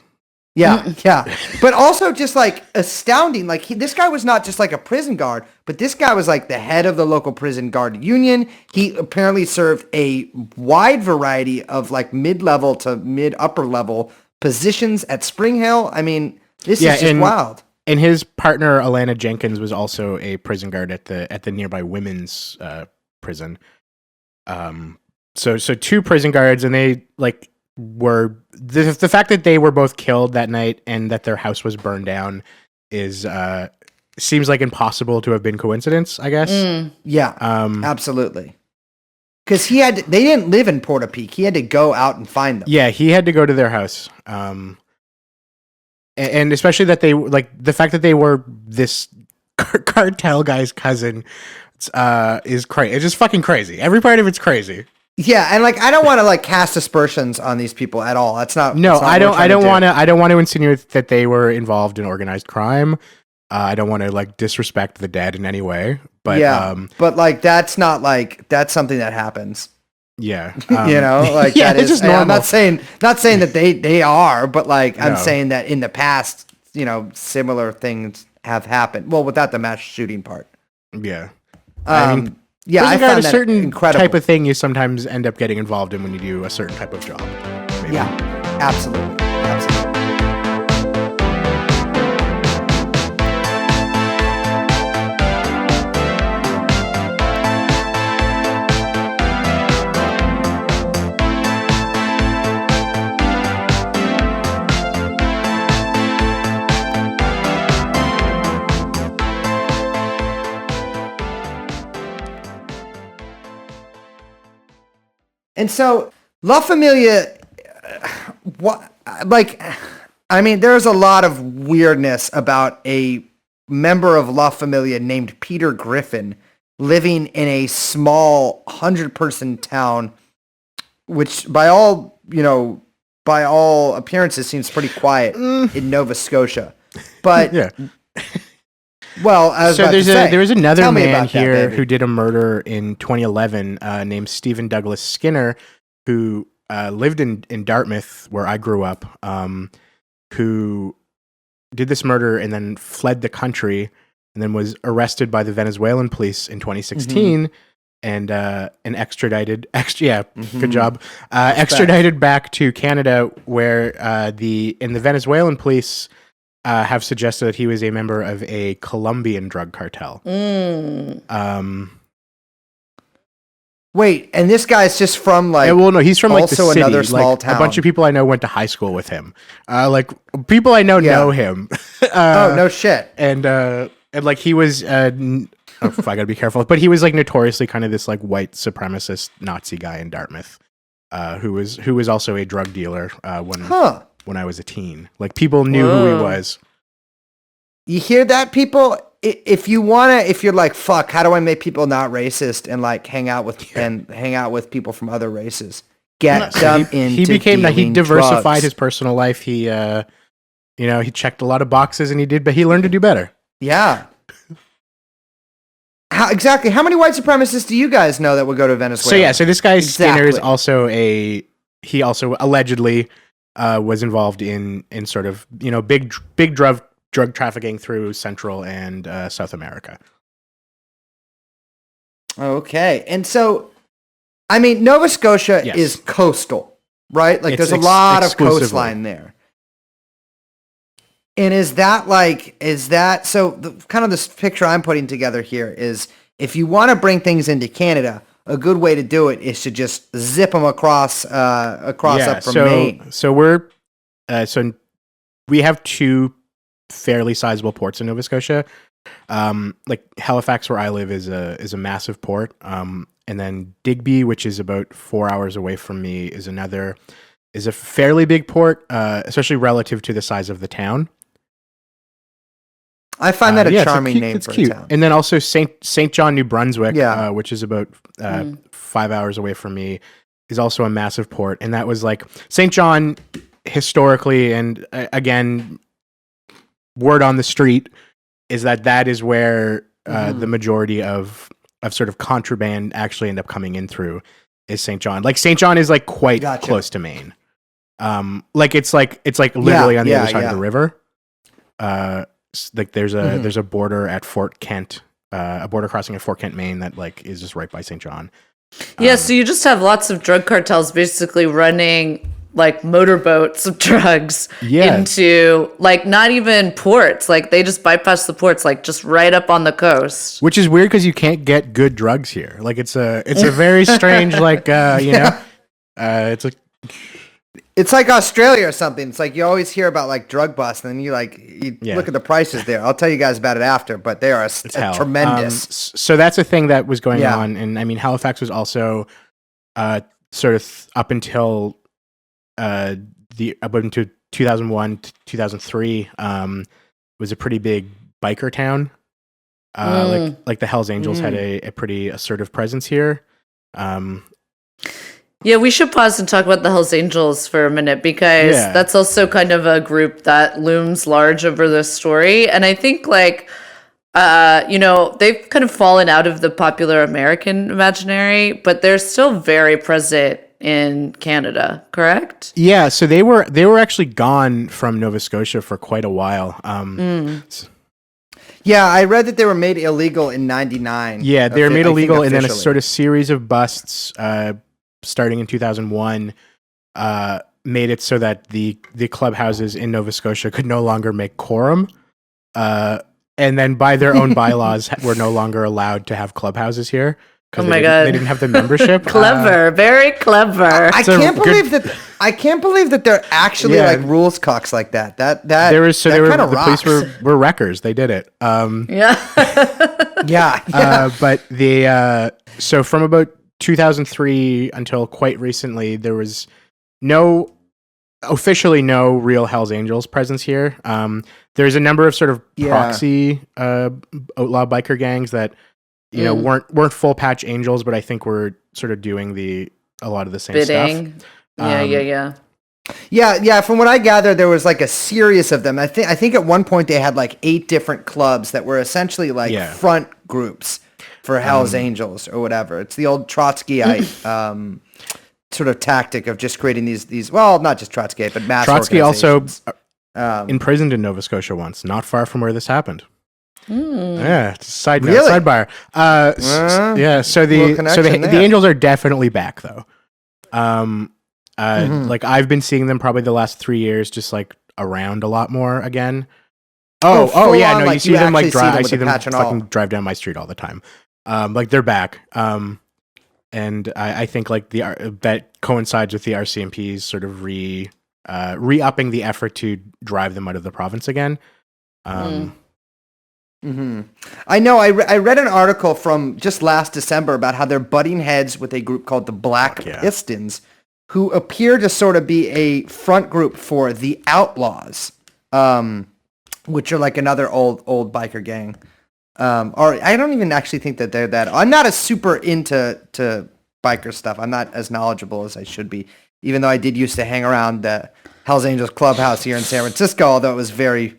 Yeah, yeah. But also just like astounding. Like this guy was not just like a prison guard, but this guy was like the head of the local prison guard union. He apparently served a wide variety of like mid-level to mid-upper level positions at Spring Hill. I mean, this is just wild. And his partner, Alana Jenkins, was also a prison guard at the nearby women's prison. So two prison guards, and they like were the fact that they were both killed that night and that their house was burned down is seems like impossible to have been coincidence, I guess. Yeah, absolutely. Because they didn't live in Portapiques. He had to go out and find them. Yeah, he had to go to their house. And especially that they like the fact that they were this cartel guy's cousin is crazy. It's just fucking crazy. Every part of it's crazy. Yeah, and like I don't want to like cast aspersions on these people at all. That's not. No, that's not I don't want to insinuate that they were involved in organized crime. I don't want to like disrespect the dead in any way. But yeah, but like that's something that happens. Yeah, you know, like yeah, that is. Just normal. I'm not saying that they are, but like I'm saying that in the past, you know, similar things have happened. Well, without the mass shooting part. Yeah. I mean, yeah, I found a that certain incredible type of thing you sometimes end up getting involved in when you do a certain type of job. Maybe. Yeah, absolutely. And so La Familia, there's a lot of weirdness about a member of La Familia named Peter Griffin living in a small 100-person town, which by all appearances seems pretty quiet in Nova Scotia. But yeah. Well, there was another man here who did a murder in 2011 named Stephen Douglas Skinner, who lived in Dartmouth, where I grew up, who did this murder and then fled the country and then was arrested by the Venezuelan police in 2016 and extradited. Good job. Extradited back to Canada, where the Venezuelan police have suggested that he was a member of a Colombian drug cartel. Wait, and this guy's just from like... well, no, he's from like the also city. Another small like, town. A bunch of people I know went to high school with him. Like people I know him. Oh, no shit. And like he was... I gotta be careful. But he was like notoriously kind of this like white supremacist Nazi guy in Dartmouth, who was also a drug dealer when I was a teen. Like people knew who he was. You hear that, people? If you're like, fuck, how do I make people not racist and like hang out with people from other races? Get them into he diversified drugs. his personal life. He he checked a lot of boxes and he learned to do better. Yeah. How many white supremacists do you guys know that would go to Venezuela? So this guy Skinner is also he also allegedly was involved in sort of, big drug trafficking through Central and South America. Okay. And so, I mean, Nova Scotia is coastal, right? Like there's a lot of coastline there. And so kind of this picture I'm putting together here is if you want to bring things into Canada, a good way to do it is to just zip them across up from Maine. So we have two fairly sizable ports in Nova Scotia. Like Halifax, where I live, is a massive port. And then Digby, which is about 4 hours away from me, is a fairly big port, especially relative to the size of the town. I find that a charming name it's for cute. a town. And then also St. John, New Brunswick, which is about 5 hours away from me, is also a massive port. And that was like St. John historically, and again, word on the street is that is where the majority of sort of contraband actually end up coming in through is St. John. Like St. John is like quite close to Maine. Like it's like literally on the other side of the river. Like there's a border at Fort Kent, a border crossing at Fort Kent, Maine that like is just right by St. John. Yeah, so you just have lots of drug cartels basically running like motorboats of drugs into like not even ports. Like they just bypass the ports, like just right up on the coast. Which is weird because you can't get good drugs here. Like it's a very strange like It's like Australia or something. It's like you always hear about like drug busts, and then you look at the prices there. I'll tell you guys about it after, but they are tremendous. So that's a thing that was going on, and I mean Halifax was also sort of up until 2001 to 2003 was a pretty big biker town. Like the Hells Angels had a pretty assertive presence here. Yeah, we should pause and talk about the Hells Angels for a minute because that's also kind of a group that looms large over this story. And I think they've kind of fallen out of the popular American imaginary, but they're still very present in Canada, correct? Yeah, so they were actually gone from Nova Scotia for quite a while. Yeah, I read that they were made illegal in 99. Yeah, they were made illegal, and then a sort of series of busts starting in 2001 made it so that the clubhouses in Nova Scotia could no longer make quorum. And then by their own bylaws were no longer allowed to have clubhouses here. Oh my God. They didn't have the membership. Clever, very clever. I can't believe that they're actually like rules cocks like that. That the police were wreckers. They did it. But so from about 2003 until quite recently, there was officially no real Hells Angels presence here. There's a number of sort of proxy outlaw biker gangs that weren't full patch angels, but I think were sort of doing a lot of the same bidding stuff. Yeah. From what I gather, there was like a series of them. I think at one point they had like 8 different clubs that were essentially like front groups for Hells Angels or whatever. It's the old Trotskyite sort of tactic of just creating these. Well, not just Trotskyite, but mass. Trotsky also imprisoned in Nova Scotia once, not far from where this happened. Yeah, sidebar. So the Angels are definitely back though. Like I've been seeing them probably the last 3 years, just like around a lot more again. You see them like drive. I see them fucking drive down my street all the time. Like they're back. And I think like that coincides with the RCMP's sort of re-upping the effort to drive them out of the province again. I know. I read an article from just last December about how they're butting heads with a group called the Black Pistons, who appear to sort of be a front group for the Outlaws, which are like another old biker gang. Or I don't even actually think that they're that. I'm not as super into biker stuff. I'm not as knowledgeable as I should be, even though I did used to hang around the Hells Angels clubhouse here in San Francisco, although it was very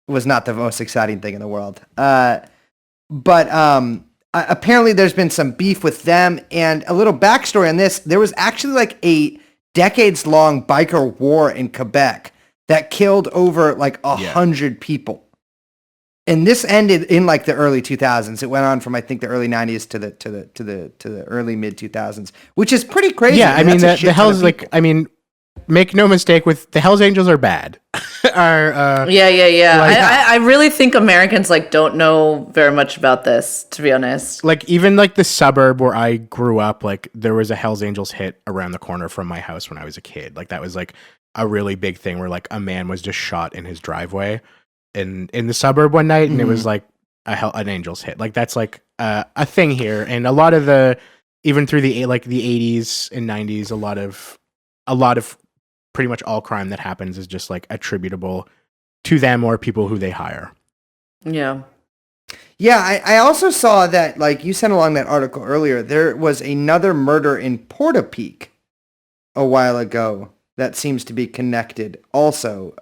was not the most exciting thing in the world. But apparently there's been some beef with them, and a little backstory on this. There was actually like a decades-long biker war in Quebec that killed over like 100 people. And this ended in like the early 2000s. It went on from I think the early 90s to the early mid 2000s, which is pretty crazy. Yeah, I mean the Hells make no mistake with the Hells Angels are bad. Yeah. Like- I really think Americans like don't know very much about this, to be honest. Like even like the suburb where I grew up, like there was a Hells Angels hit around the corner from my house when I was a kid. Like that was like a really big thing where like a man was just shot in his driveway in the suburb one night, and it was like an Angels hit. Like that's like a thing here, and a lot of the even through the 80s and 90s, a lot of pretty much all crime that happens is just like attributable to them or people who they hire. Yeah. Yeah, I also saw that, like you sent along that article earlier, there was another murder in Portapique a while ago that seems to be connected also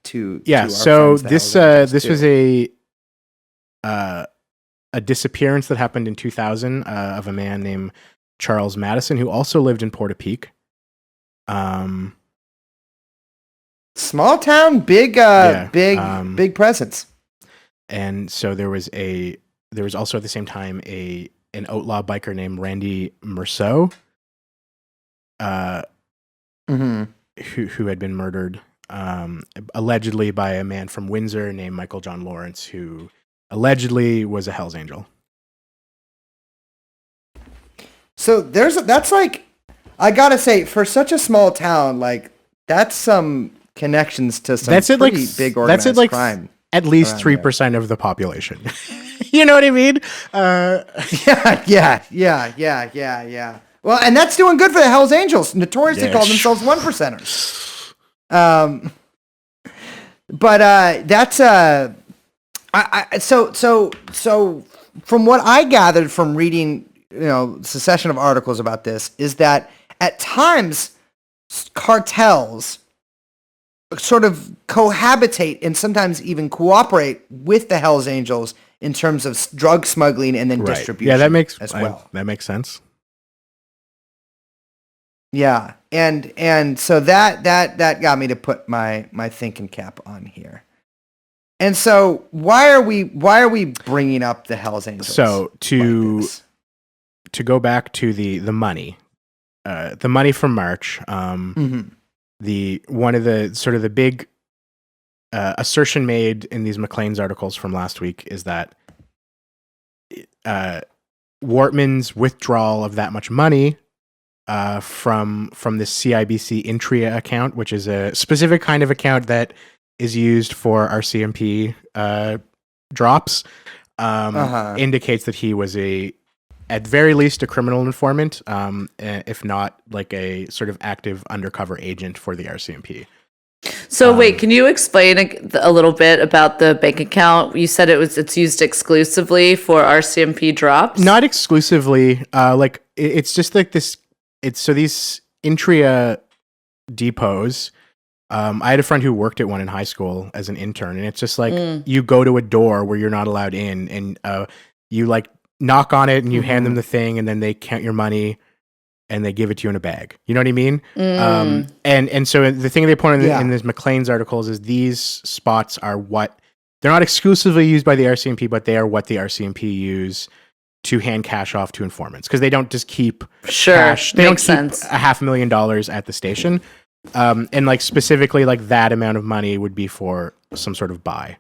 to our so friends, the this Hells Angels, this too. was a disappearance that happened in 2000 of a man named Charles Madison who also lived in Portapique. Small town, big presence. And so there was also at the same time an outlaw biker named Randy Merceau, who had been murdered, allegedly by a man from Windsor named Michael John Lawrence, who allegedly was a Hells Angel. So that's like, I gotta say, for such a small town, like that's some connections to some pretty big organized crime. At least 3% of the population. You know what I mean? Yeah. Well, and that's doing good for the Hells Angels. Notoriously call themselves 1%ers. But that's so from what I gathered from reading, succession of articles about this, is that at times cartels sort of cohabitate and sometimes even cooperate with the Hells Angels in terms of drug smuggling and then distribution. Yeah, that makes sense. Yeah, and so that got me to put my thinking cap on here. And so why are we bringing up the Hells Angels? So to go back to the money from March. One of the sort of the big assertion made in these McLean's articles from last week is that Wortman's withdrawal of that much money from the CIBC Intria account, which is a specific kind of account that is used for RCMP drops, indicates that he was at very least a criminal informant, if not like a sort of active undercover agent for the RCMP. So wait, can you explain a little bit about the bank account? You said it's used exclusively for RCMP drops? Not exclusively. It's just like this. So these Intria depots. I had a friend who worked at one in high school as an intern, and it's just like you go to a door where you're not allowed in, and you like knock on it and you hand them the thing, and then they count your money and they give it to you in a bag. You know what I mean? And so the thing they point out in this McLean's articles is these spots are they're not exclusively used by the RCMP, but they are what the RCMP use to hand cash off to informants, because they don't just keep cash. They don't keep $500,000 at the station. And like specifically like that amount of money would be for some sort of buy.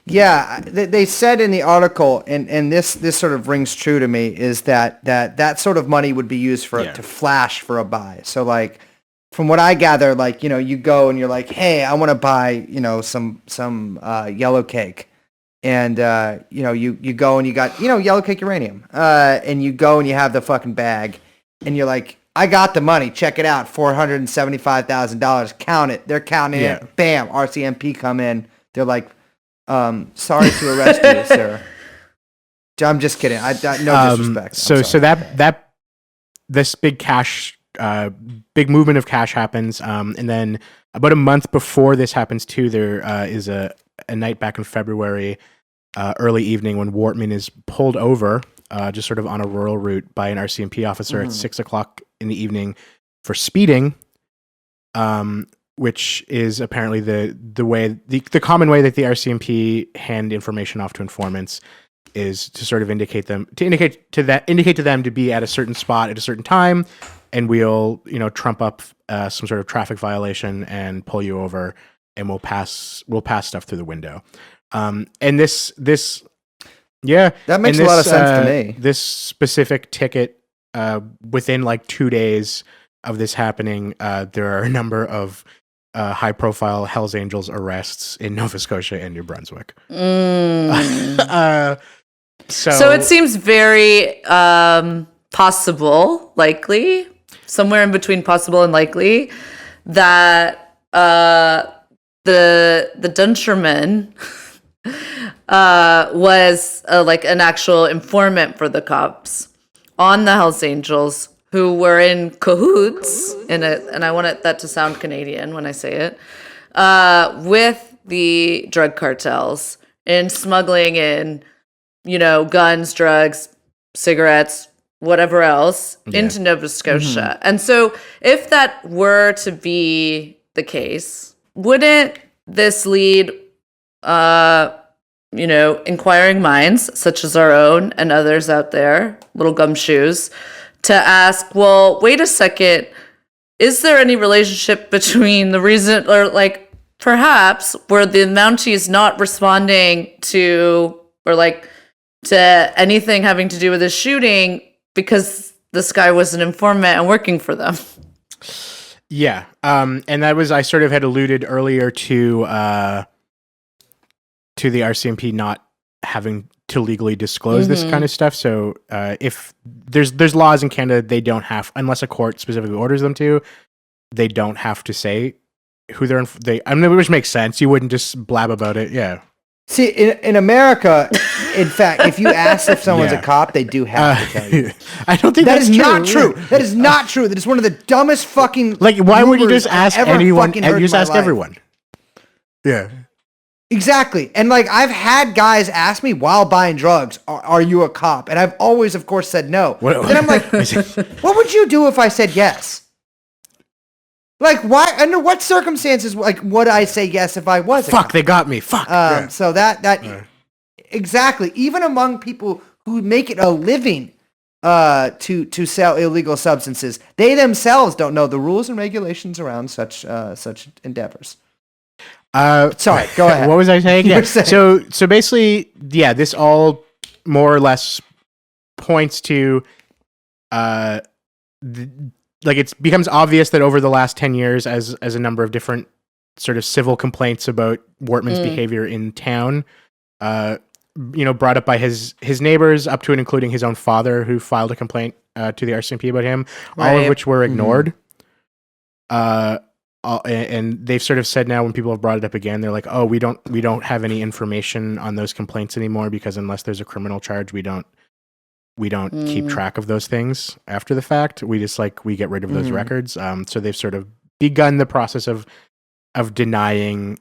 Yeah, they said in the article, and this sort of rings true to me, is that sort of money would be used to flash for a buy. So like, from what I gather, like, you go and you're like, hey, I want to buy, some yellow cake. And, you go and you got, yellow cake uranium. And you go and you have the fucking bag and you're like, I got the money. Check it out. $475,000. Count it. They're counting it. Bam. RCMP come in. They're like, sorry to arrest you, sir. I'm just kidding. No disrespect. So this big cash, big movement of cash happens. And then about a month before this happens too, there is a night back in February, early evening, when Wortman is pulled over, just sort of on a rural route by an RCMP officer at 6:00 in the evening for speeding. Which is apparently the common way that the RCMP hand information off to informants is to sort of indicate to them to be at a certain spot at a certain time, and we'll trump up some sort of traffic violation and pull you over, and we'll pass stuff through the window. And this yeah, That makes a lot of sense to me. This specific ticket, within like 2 days of this happening, there are a number of high-profile Hells Angels arrests in Nova Scotia and New Brunswick. So it seems very possible, likely, somewhere in between possible and likely, that the dentureman was like an actual informant for the cops on the Hells Angels, who were in cahoots in it, and I want that to sound Canadian when I say it, with the drug cartels in smuggling in, guns, drugs, cigarettes, whatever else, into Nova Scotia. And so if that were to be the case, wouldn't this lead, inquiring minds, such as our own and others out there, little gumshoes, to ask, well, wait a second, is there any relationship between the reason, or like perhaps where the Mountie is not responding to, or like to anything having to do with this shooting because this guy was an informant and working for them? Yeah. And that was, I sort of had alluded earlier to the RCMP not having to legally disclose this kind of stuff. So if there's laws in Canada, they don't have, unless a court specifically orders them to, they don't have to say who which makes sense. You wouldn't just blab about it. Yeah. See, in America, in fact, if you ask if someone's a cop, they do have to tell you. I don't think that that's is true. not true. That is not true. That is one of the dumbest fucking. Like, why would you just I've ask ever anyone? fucking You heard just in my ask life. everyone. Yeah. Exactly. And like, I've had guys ask me while buying drugs, are you a cop? And I've always, of course, said no. Then I'm like, what would you do if I said yes? Like, why? Under what circumstances? Like, would I say yes if I was? Fuck, they got me. Fuck. Yeah. So exactly. Even among people who make it a living to sell illegal substances, they themselves don't know the rules and regulations around such endeavors. Sorry, go ahead. What was I saying? You Yeah. were saying- So basically, yeah, this all more or less points to like it becomes obvious that over the last 10 years, as a number of different sort of civil complaints about Wortman's behavior in town, brought up by his neighbors, up to and including his own father, who filed a complaint to the RCMP about him, all of which were ignored. And they've sort of said now, when people have brought it up again, they're like, "Oh, we don't have any information on those complaints anymore, because unless there's a criminal charge, we don't keep track of those things after the fact. We just we get rid of those records." So they've sort of begun the process of denying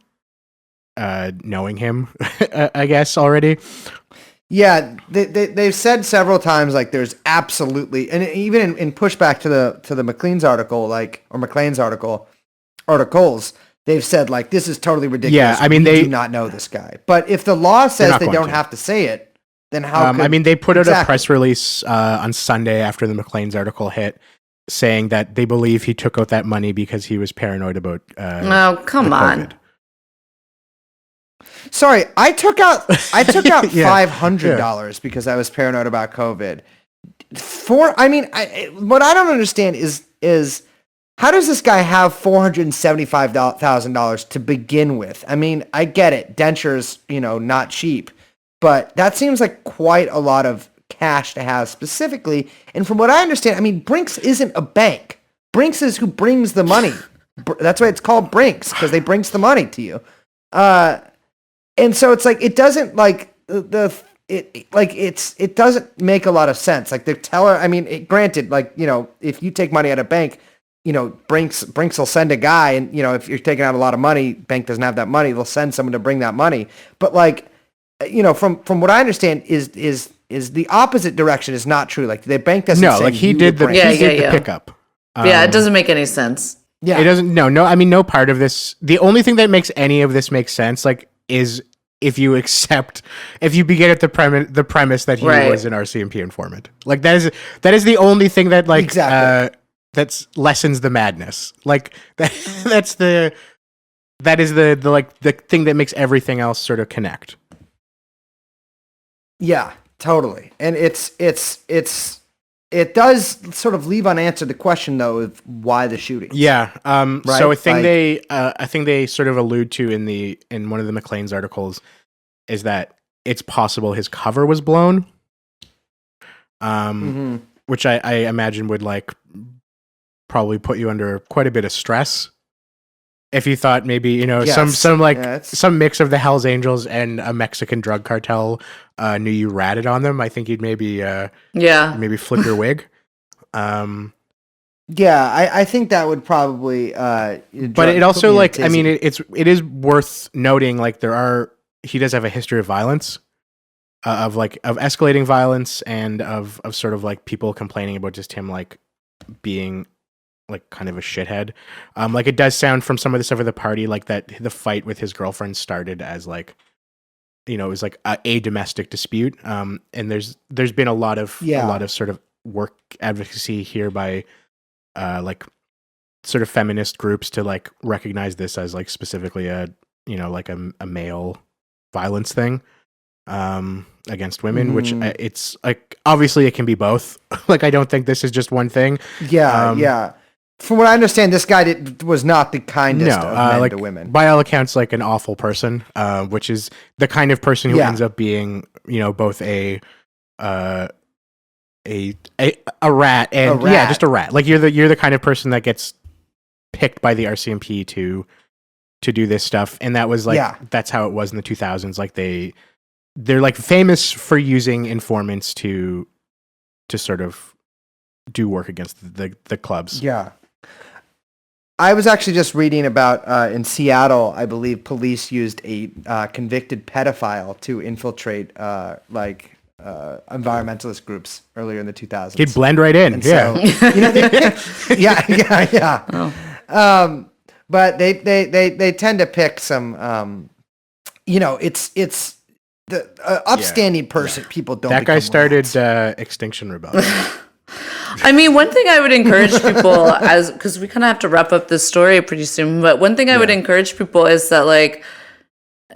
knowing him, I guess, already. Yeah, they've said several times there's absolutely, and even in pushback to the McLean's article, or McLean's articles, they've said this is totally ridiculous. Yeah, I mean, they do not know this guy. But if the law says they don't have to say it, then how? They put out a press release on Sunday after the McLean's article hit, saying that they believe he took out that money because he was paranoid about. Oh, come on. Sorry, I took out $500 because I was paranoid about COVID. What I don't understand is how does this guy have $475,000 to begin with? I mean, I get it, dentures, not cheap, but that seems like quite a lot of cash to have specifically. And from what I understand, Brinks isn't a bank. Brinks is who brings the money. That's why it's called Brinks, because they brings the money to you. And so it's it doesn't it doesn't make a lot of sense. The teller, granted, if you take money out of bank, Brinks will send a guy, and if you're taking out a lot of money, bank doesn't have that money, they'll send someone to bring that money. But from what I understand is the opposite direction is not true. The bank doesn't. No, he did the pickup. Yeah, it doesn't make any sense. Yeah, it doesn't. No. No part of this. The only thing that makes any of this make sense, is if you begin at the premise that he was an RCMP informant. That is the only thing that exactly. that's lessens the madness. Like that is the like the thing that makes everything else sort of connect. Yeah, totally. And it does sort of leave unanswered the question though of why the shooting. Yeah. Right? So a thing I think they sort of allude to in one of the McLean's articles is that it's possible his cover was blown. Which I imagine would like probably put you under quite a bit of stress. If you thought maybe, you know, some mix of the Hells Angels and a Mexican drug cartel knew you ratted on them, I think you'd maybe flip your wig. Yeah, I think that would probably but it also like I mean it is worth noting like he does have a history of violence. Of escalating violence and of sort of like people complaining about just him like being like kind of a shithead. Like it does sound from some of the stuff at the party like that the fight with his girlfriend started as like, you know, it was like a domestic dispute. And there's been a lot of sort of work advocacy here by like sort of feminist groups to like recognize this as like specifically a, you know, like a male violence thing against women, which it's like obviously it can be both. Like I don't think this is just one thing. Yeah. From what I understand, this guy was not the kindest of men like, to women. By all accounts, like an awful person, which is the kind of person who ends up being, you know, both a rat and just a rat. Like you're the kind of person that gets picked by the RCMP to do this stuff, and that was like that's how it was in the 2000s. Like they're like famous for using informants to sort of do work against the clubs. Yeah. I was actually just reading about in Seattle, I believe police used a convicted pedophile to infiltrate environmentalist groups earlier in the 2000s. He'd blend right in. And so, you know, yeah. Oh. But they tend to pick some, you know, it's the upstanding person. People don't. That guy started Extinction Rebellion. I mean, one thing I would encourage people because we kind of have to wrap up this story pretty soon, but one thing I would encourage people is that, like,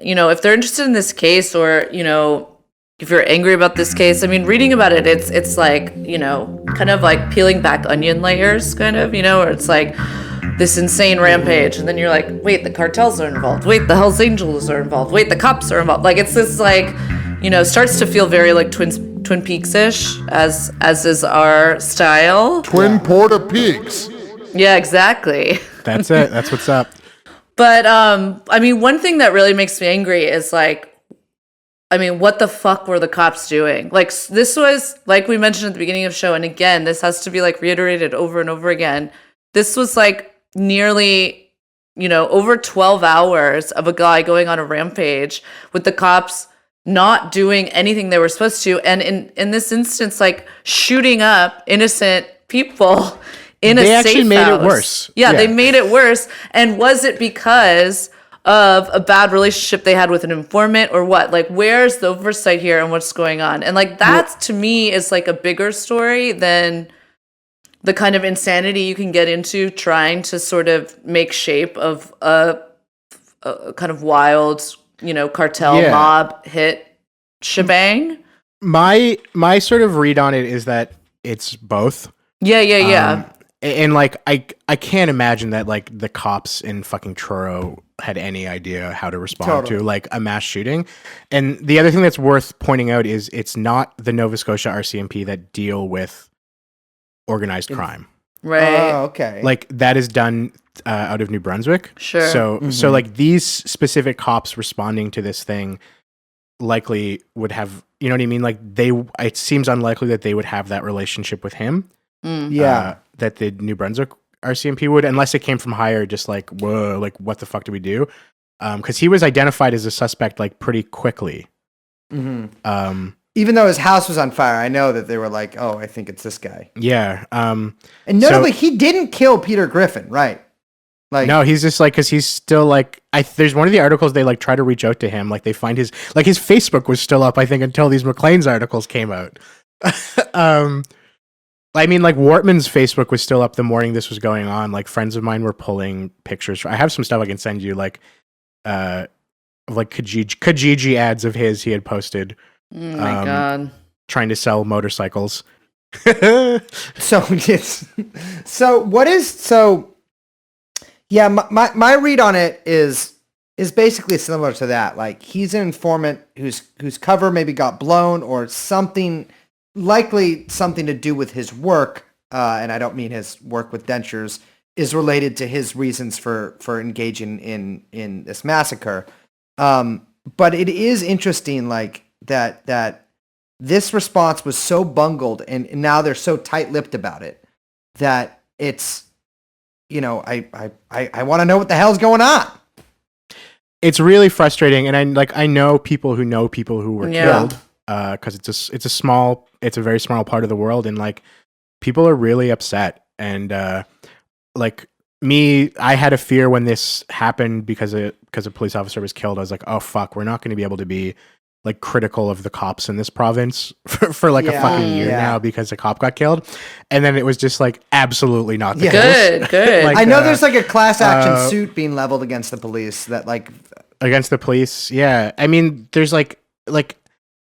you know, if they're interested in this case or, you know, if you're angry about this case, I mean, reading about it, it's like, you know, kind of like peeling back onion layers, kind of, you know, where it's like this insane rampage. And then you're like, wait, the cartels are involved. Wait, the Hells Angels are involved. Wait, the cops are involved. Like, it's this, like, you know, starts to feel very like Twin Peaks-ish, as is our style. Portapiques. Yeah, exactly. That's it. That's what's up. But I mean, one thing that really makes me angry is like, I mean, what the fuck were the cops doing? Like, this was, like we mentioned at the beginning of the show, and again, this has to be like reiterated over and over again. This was like nearly, you know, over 12 hours of a guy going on a rampage with the cops not doing anything they were supposed to, and in this instance, like shooting up innocent people in a safe house. They actually made it worse. Yeah, they made it worse. And was it because of a bad relationship they had with an informant or what? Like, where's the oversight here and what's going on? And like that to me is like a bigger story than the kind of insanity you can get into trying to sort of make shape of a kind of wild, you know, cartel mob hit shebang. My sort of read on it is that it's both. Yeah. And like I can't imagine that like the cops in fucking Truro had any idea how to respond to like a mass shooting. And the other thing that's worth pointing out is it's not the Nova Scotia RCMP that deal with organized crime. Right. Oh, okay. Like that is done out of New Brunswick. Sure. So like these specific cops responding to this thing likely would have, you know what I mean? Like it seems unlikely that they would have that relationship with him. That the New Brunswick RCMP would, unless it came from higher, just like, whoa, like what the fuck do we do? Because he was identified as a suspect like pretty quickly. Mm-hmm. Even though his house was on fire, I know that they were like, oh, I think it's this guy. Yeah. And notably, he didn't kill Peter Griffin, right? Like, no, he's just like, because he's still like, there's one of the articles they like try to reach out to him. Like they find his Facebook was still up, I think, until these McLean's articles came out. I mean, like Wortman's Facebook was still up the morning this was going on. Like friends of mine were pulling pictures. I have some stuff I can send you, like Kijiji ads of his he had posted. Oh my God. Trying to sell motorcycles. My read on it is basically similar to that. Like he's an informant whose cover maybe got blown or something, likely something to do with his work. And I don't mean his work with dentures is related to his reasons for engaging in this massacre. But it is interesting, like that this response was so bungled and now they're so tight-lipped about it that it's, I want to know what the hell's going on. It's really frustrating. And I know people who were killed, cause it's a very small part of the world. And like, people are really upset. And, like me, I had a fear when this happened because a police officer was killed. I was like, oh fuck, we're not going to be able to be like critical of the cops in this province for like a fucking year now because a cop got killed. And then it was just like absolutely not the case. Good. Like, I know there's like a class action suit being leveled against the police that like against the police. Yeah. I mean, there's like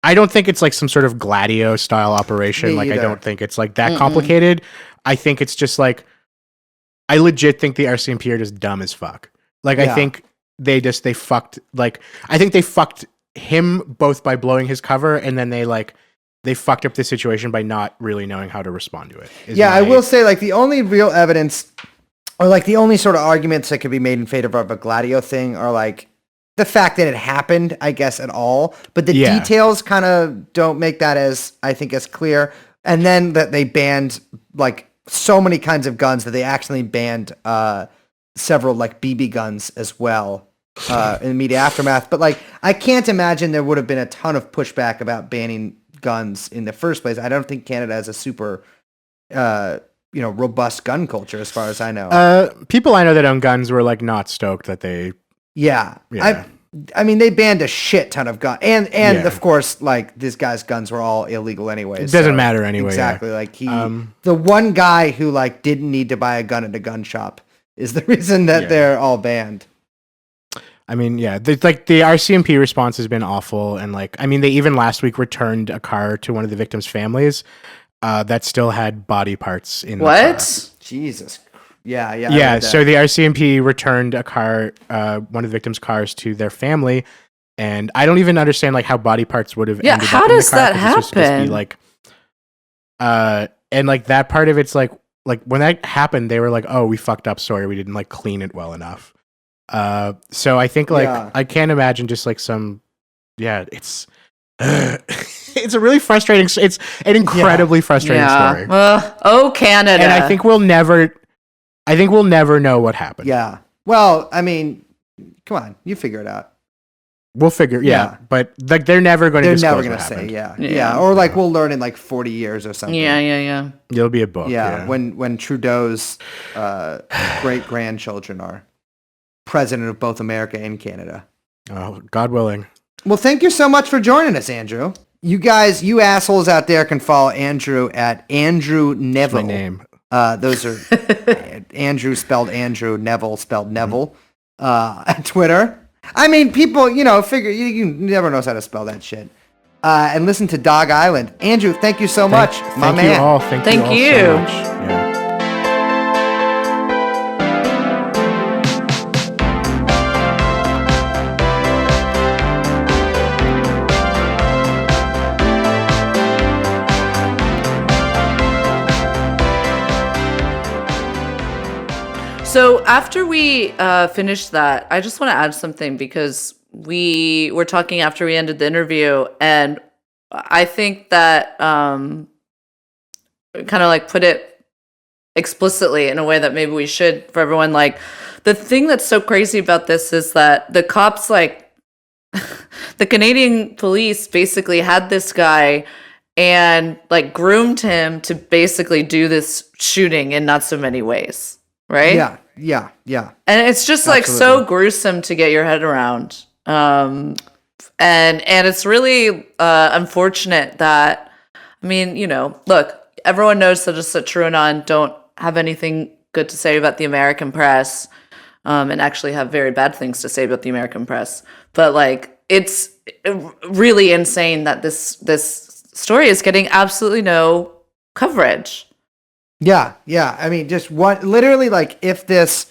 I don't think it's like some sort of Gladio style operation. Like I don't think it's like that complicated. I think it's just like, I legit think the RCMP are just dumb as fuck. Like I think they fucked, like I think they fucked him both by blowing his cover and then they fucked up the situation by not really knowing how to respond to it. I will say like the only real evidence or like the only sort of arguments that could be made in favor of a Gladio thing are like the fact that it happened, I guess, at all, but the details kind of don't make that as clear. And then that they banned like so many kinds of guns that they actually banned several like BB guns as well. In the immediate aftermath, but like I can't imagine there would have been a ton of pushback about banning guns in the first place. I don't think Canada has a super robust gun culture as far as I know. People I know that own guns were like not stoked that they I mean they banned a shit ton of guns and of course like this guy's guns were all illegal anyway. It doesn't matter anyway. Exactly. Like the one guy who like didn't need to buy a gun at a gun shop is the reason that they're all banned. I mean, the RCMP response has been awful. And like, I mean, they even last week returned a car to one of the victims' families that still had body parts in the car. Jesus. Yeah. So the RCMP returned a car, one of the victims' cars to their family. And I don't even understand like how body parts would have ended how up in does the car, that happen? Like, and like that part of it's like when that happened, they were like, oh, we fucked up. Sorry. We didn't like clean it well enough. So I think like I can't imagine just like it's it's a really frustrating. It's an incredibly frustrating story. Canada. And I think we'll never know what happened. Yeah. Well, I mean, come on, you figure it out. We'll figure. Yeah. But like they're never going to. They're never going to say. Yeah. Or like we'll learn in like 40 years or something. Yeah. It'll be a book. Yeah. When Trudeau's great grandchildren are president of both America and Canada. Oh, God willing. Well, thank you so much for joining us, Andrew. You guys, you assholes out there can follow Andrew at Andrew Neville. That's my name. Those are Andrew spelled Andrew, Neville spelled Neville. At Twitter. I mean, people, figure you never knows how to spell that shit. And listen to Dog Island. Andrew, thank you so much, my man. Thank you all. Thank you all so much. Yeah. So after we finish that, I just want to add something because we were talking after we ended the interview, and I think that kind of like put it explicitly in a way that maybe we should for everyone. Like the thing that's so crazy about this is that the cops, like the Canadian police, basically had this guy and like groomed him to basically do this shooting in not so many ways. Right? Yeah. And it's just like so gruesome to get your head around. And it's really unfortunate that, I mean, look, everyone knows that just that TrueAnon don't have anything good to say about the American press, and actually have very bad things to say about the American press. But like, it's really insane that this story is getting absolutely no coverage. Yeah. I mean, just literally, like, if this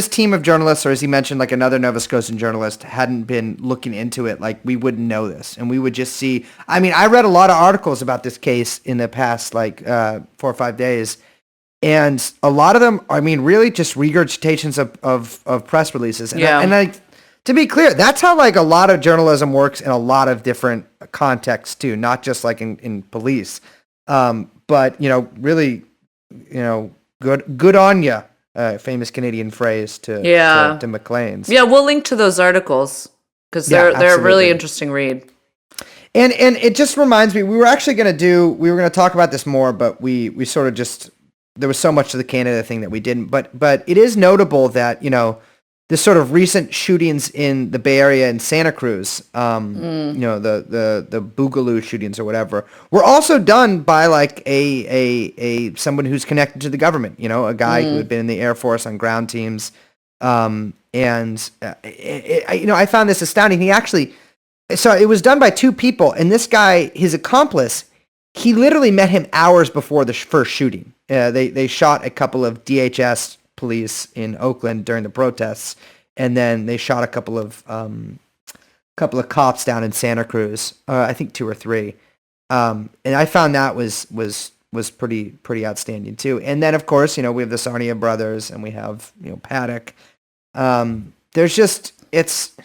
team of journalists, or as you mentioned, like another Nova Scotian journalist, hadn't been looking into it, like, we wouldn't know this, and we would just see. I mean, I read a lot of articles about this case in the past, like, 4 or 5 days, and a lot of them, I mean, really just regurgitations of press releases. And I, to be clear, that's how, like, a lot of journalism works in a lot of different contexts too, not just like in police. But, really, good on ya. Famous Canadian phrase to Maclean's. Yeah, we'll link to those articles because they're a really interesting read. And it just reminds me, we were going to talk about this more, but we sort of just, there was so much to the Canada thing that we didn't. But it is notable that, this sort of recent shootings in the Bay Area and Santa Cruz, the Boogaloo shootings or whatever, were also done by like a someone who's connected to the government. A guy who had been in the Air Force on ground teams, I found this astounding. So it was done by two people, and this guy, his accomplice, he literally met him hours before the first shooting. They shot a couple of DHS police in Oakland during the protests, and then they shot a couple of cops down in Santa Cruz. I think 2 or 3, and I found that was pretty outstanding too. And then of course we have the Sarnia brothers, and we have Paddock. There's just it's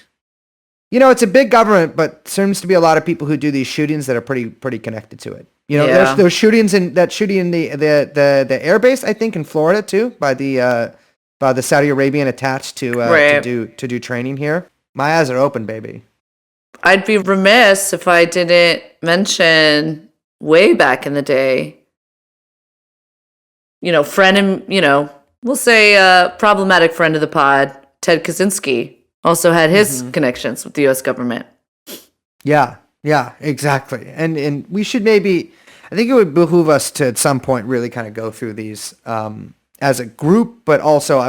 a big government, but seems to be a lot of people who do these shootings that are pretty connected to it. Those shootings in the air base, I think, in Florida too, by the Saudi Arabian attached to do training here. My eyes are open, baby. I'd be remiss if I didn't mention way back in the day, friend and we'll say problematic friend of the pod, Ted Kaczynski, also had his connections with the U.S. government. Yeah, exactly. And we should I think it would behoove us to at some point really kind of go through these as a group, but also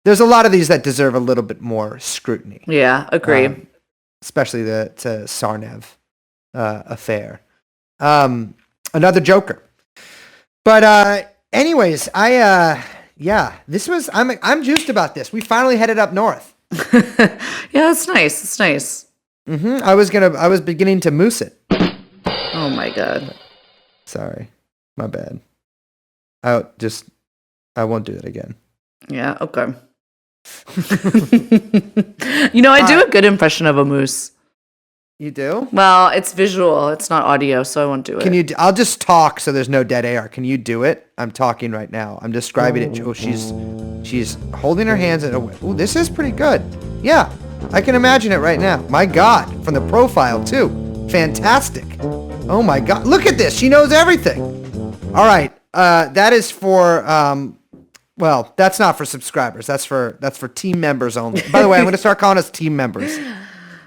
there's a lot of these that deserve a little bit more scrutiny. Yeah, agree. Especially the Sarnev affair. Another joker. But anyways, I'm juiced about this. We finally headed up north. Yeah, it's nice. It's nice. I was beginning to moose it. Oh my god. Sorry. My bad. I won't do that again. Yeah, okay. I do a good impression of a moose. You do? Well, it's visual. It's not audio, so I won't do it. I'll just talk so there's no dead air. Can you do it? I'm talking right now. I'm describing it. Oh, she's holding her hands in a way. Oh, this is pretty good. Yeah. I can imagine it right now. My God, from the profile too. Fantastic. Oh my God, look at this. She knows everything. All right, that is for well, that's not for subscribers. That's for team members only. By the way, I'm going to start calling us team members.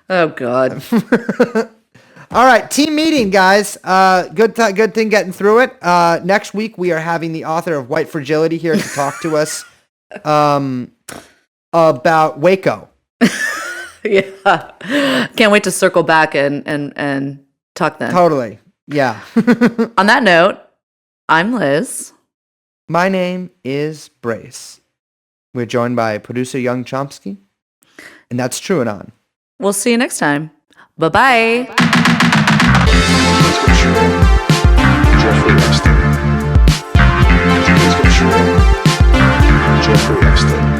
Oh God. All right, team meeting, guys. Good thing getting through it. Next week we are having the author of White Fragility here to talk to us about Waco. Yeah. Can't wait to circle back and talk then. Totally. Yeah. On that note, I'm Liz. My name is Brace. We're joined by producer Young Chomsky, and that's TrueAnon. We'll see you next time. Bye-bye. Jeffrey Epstein.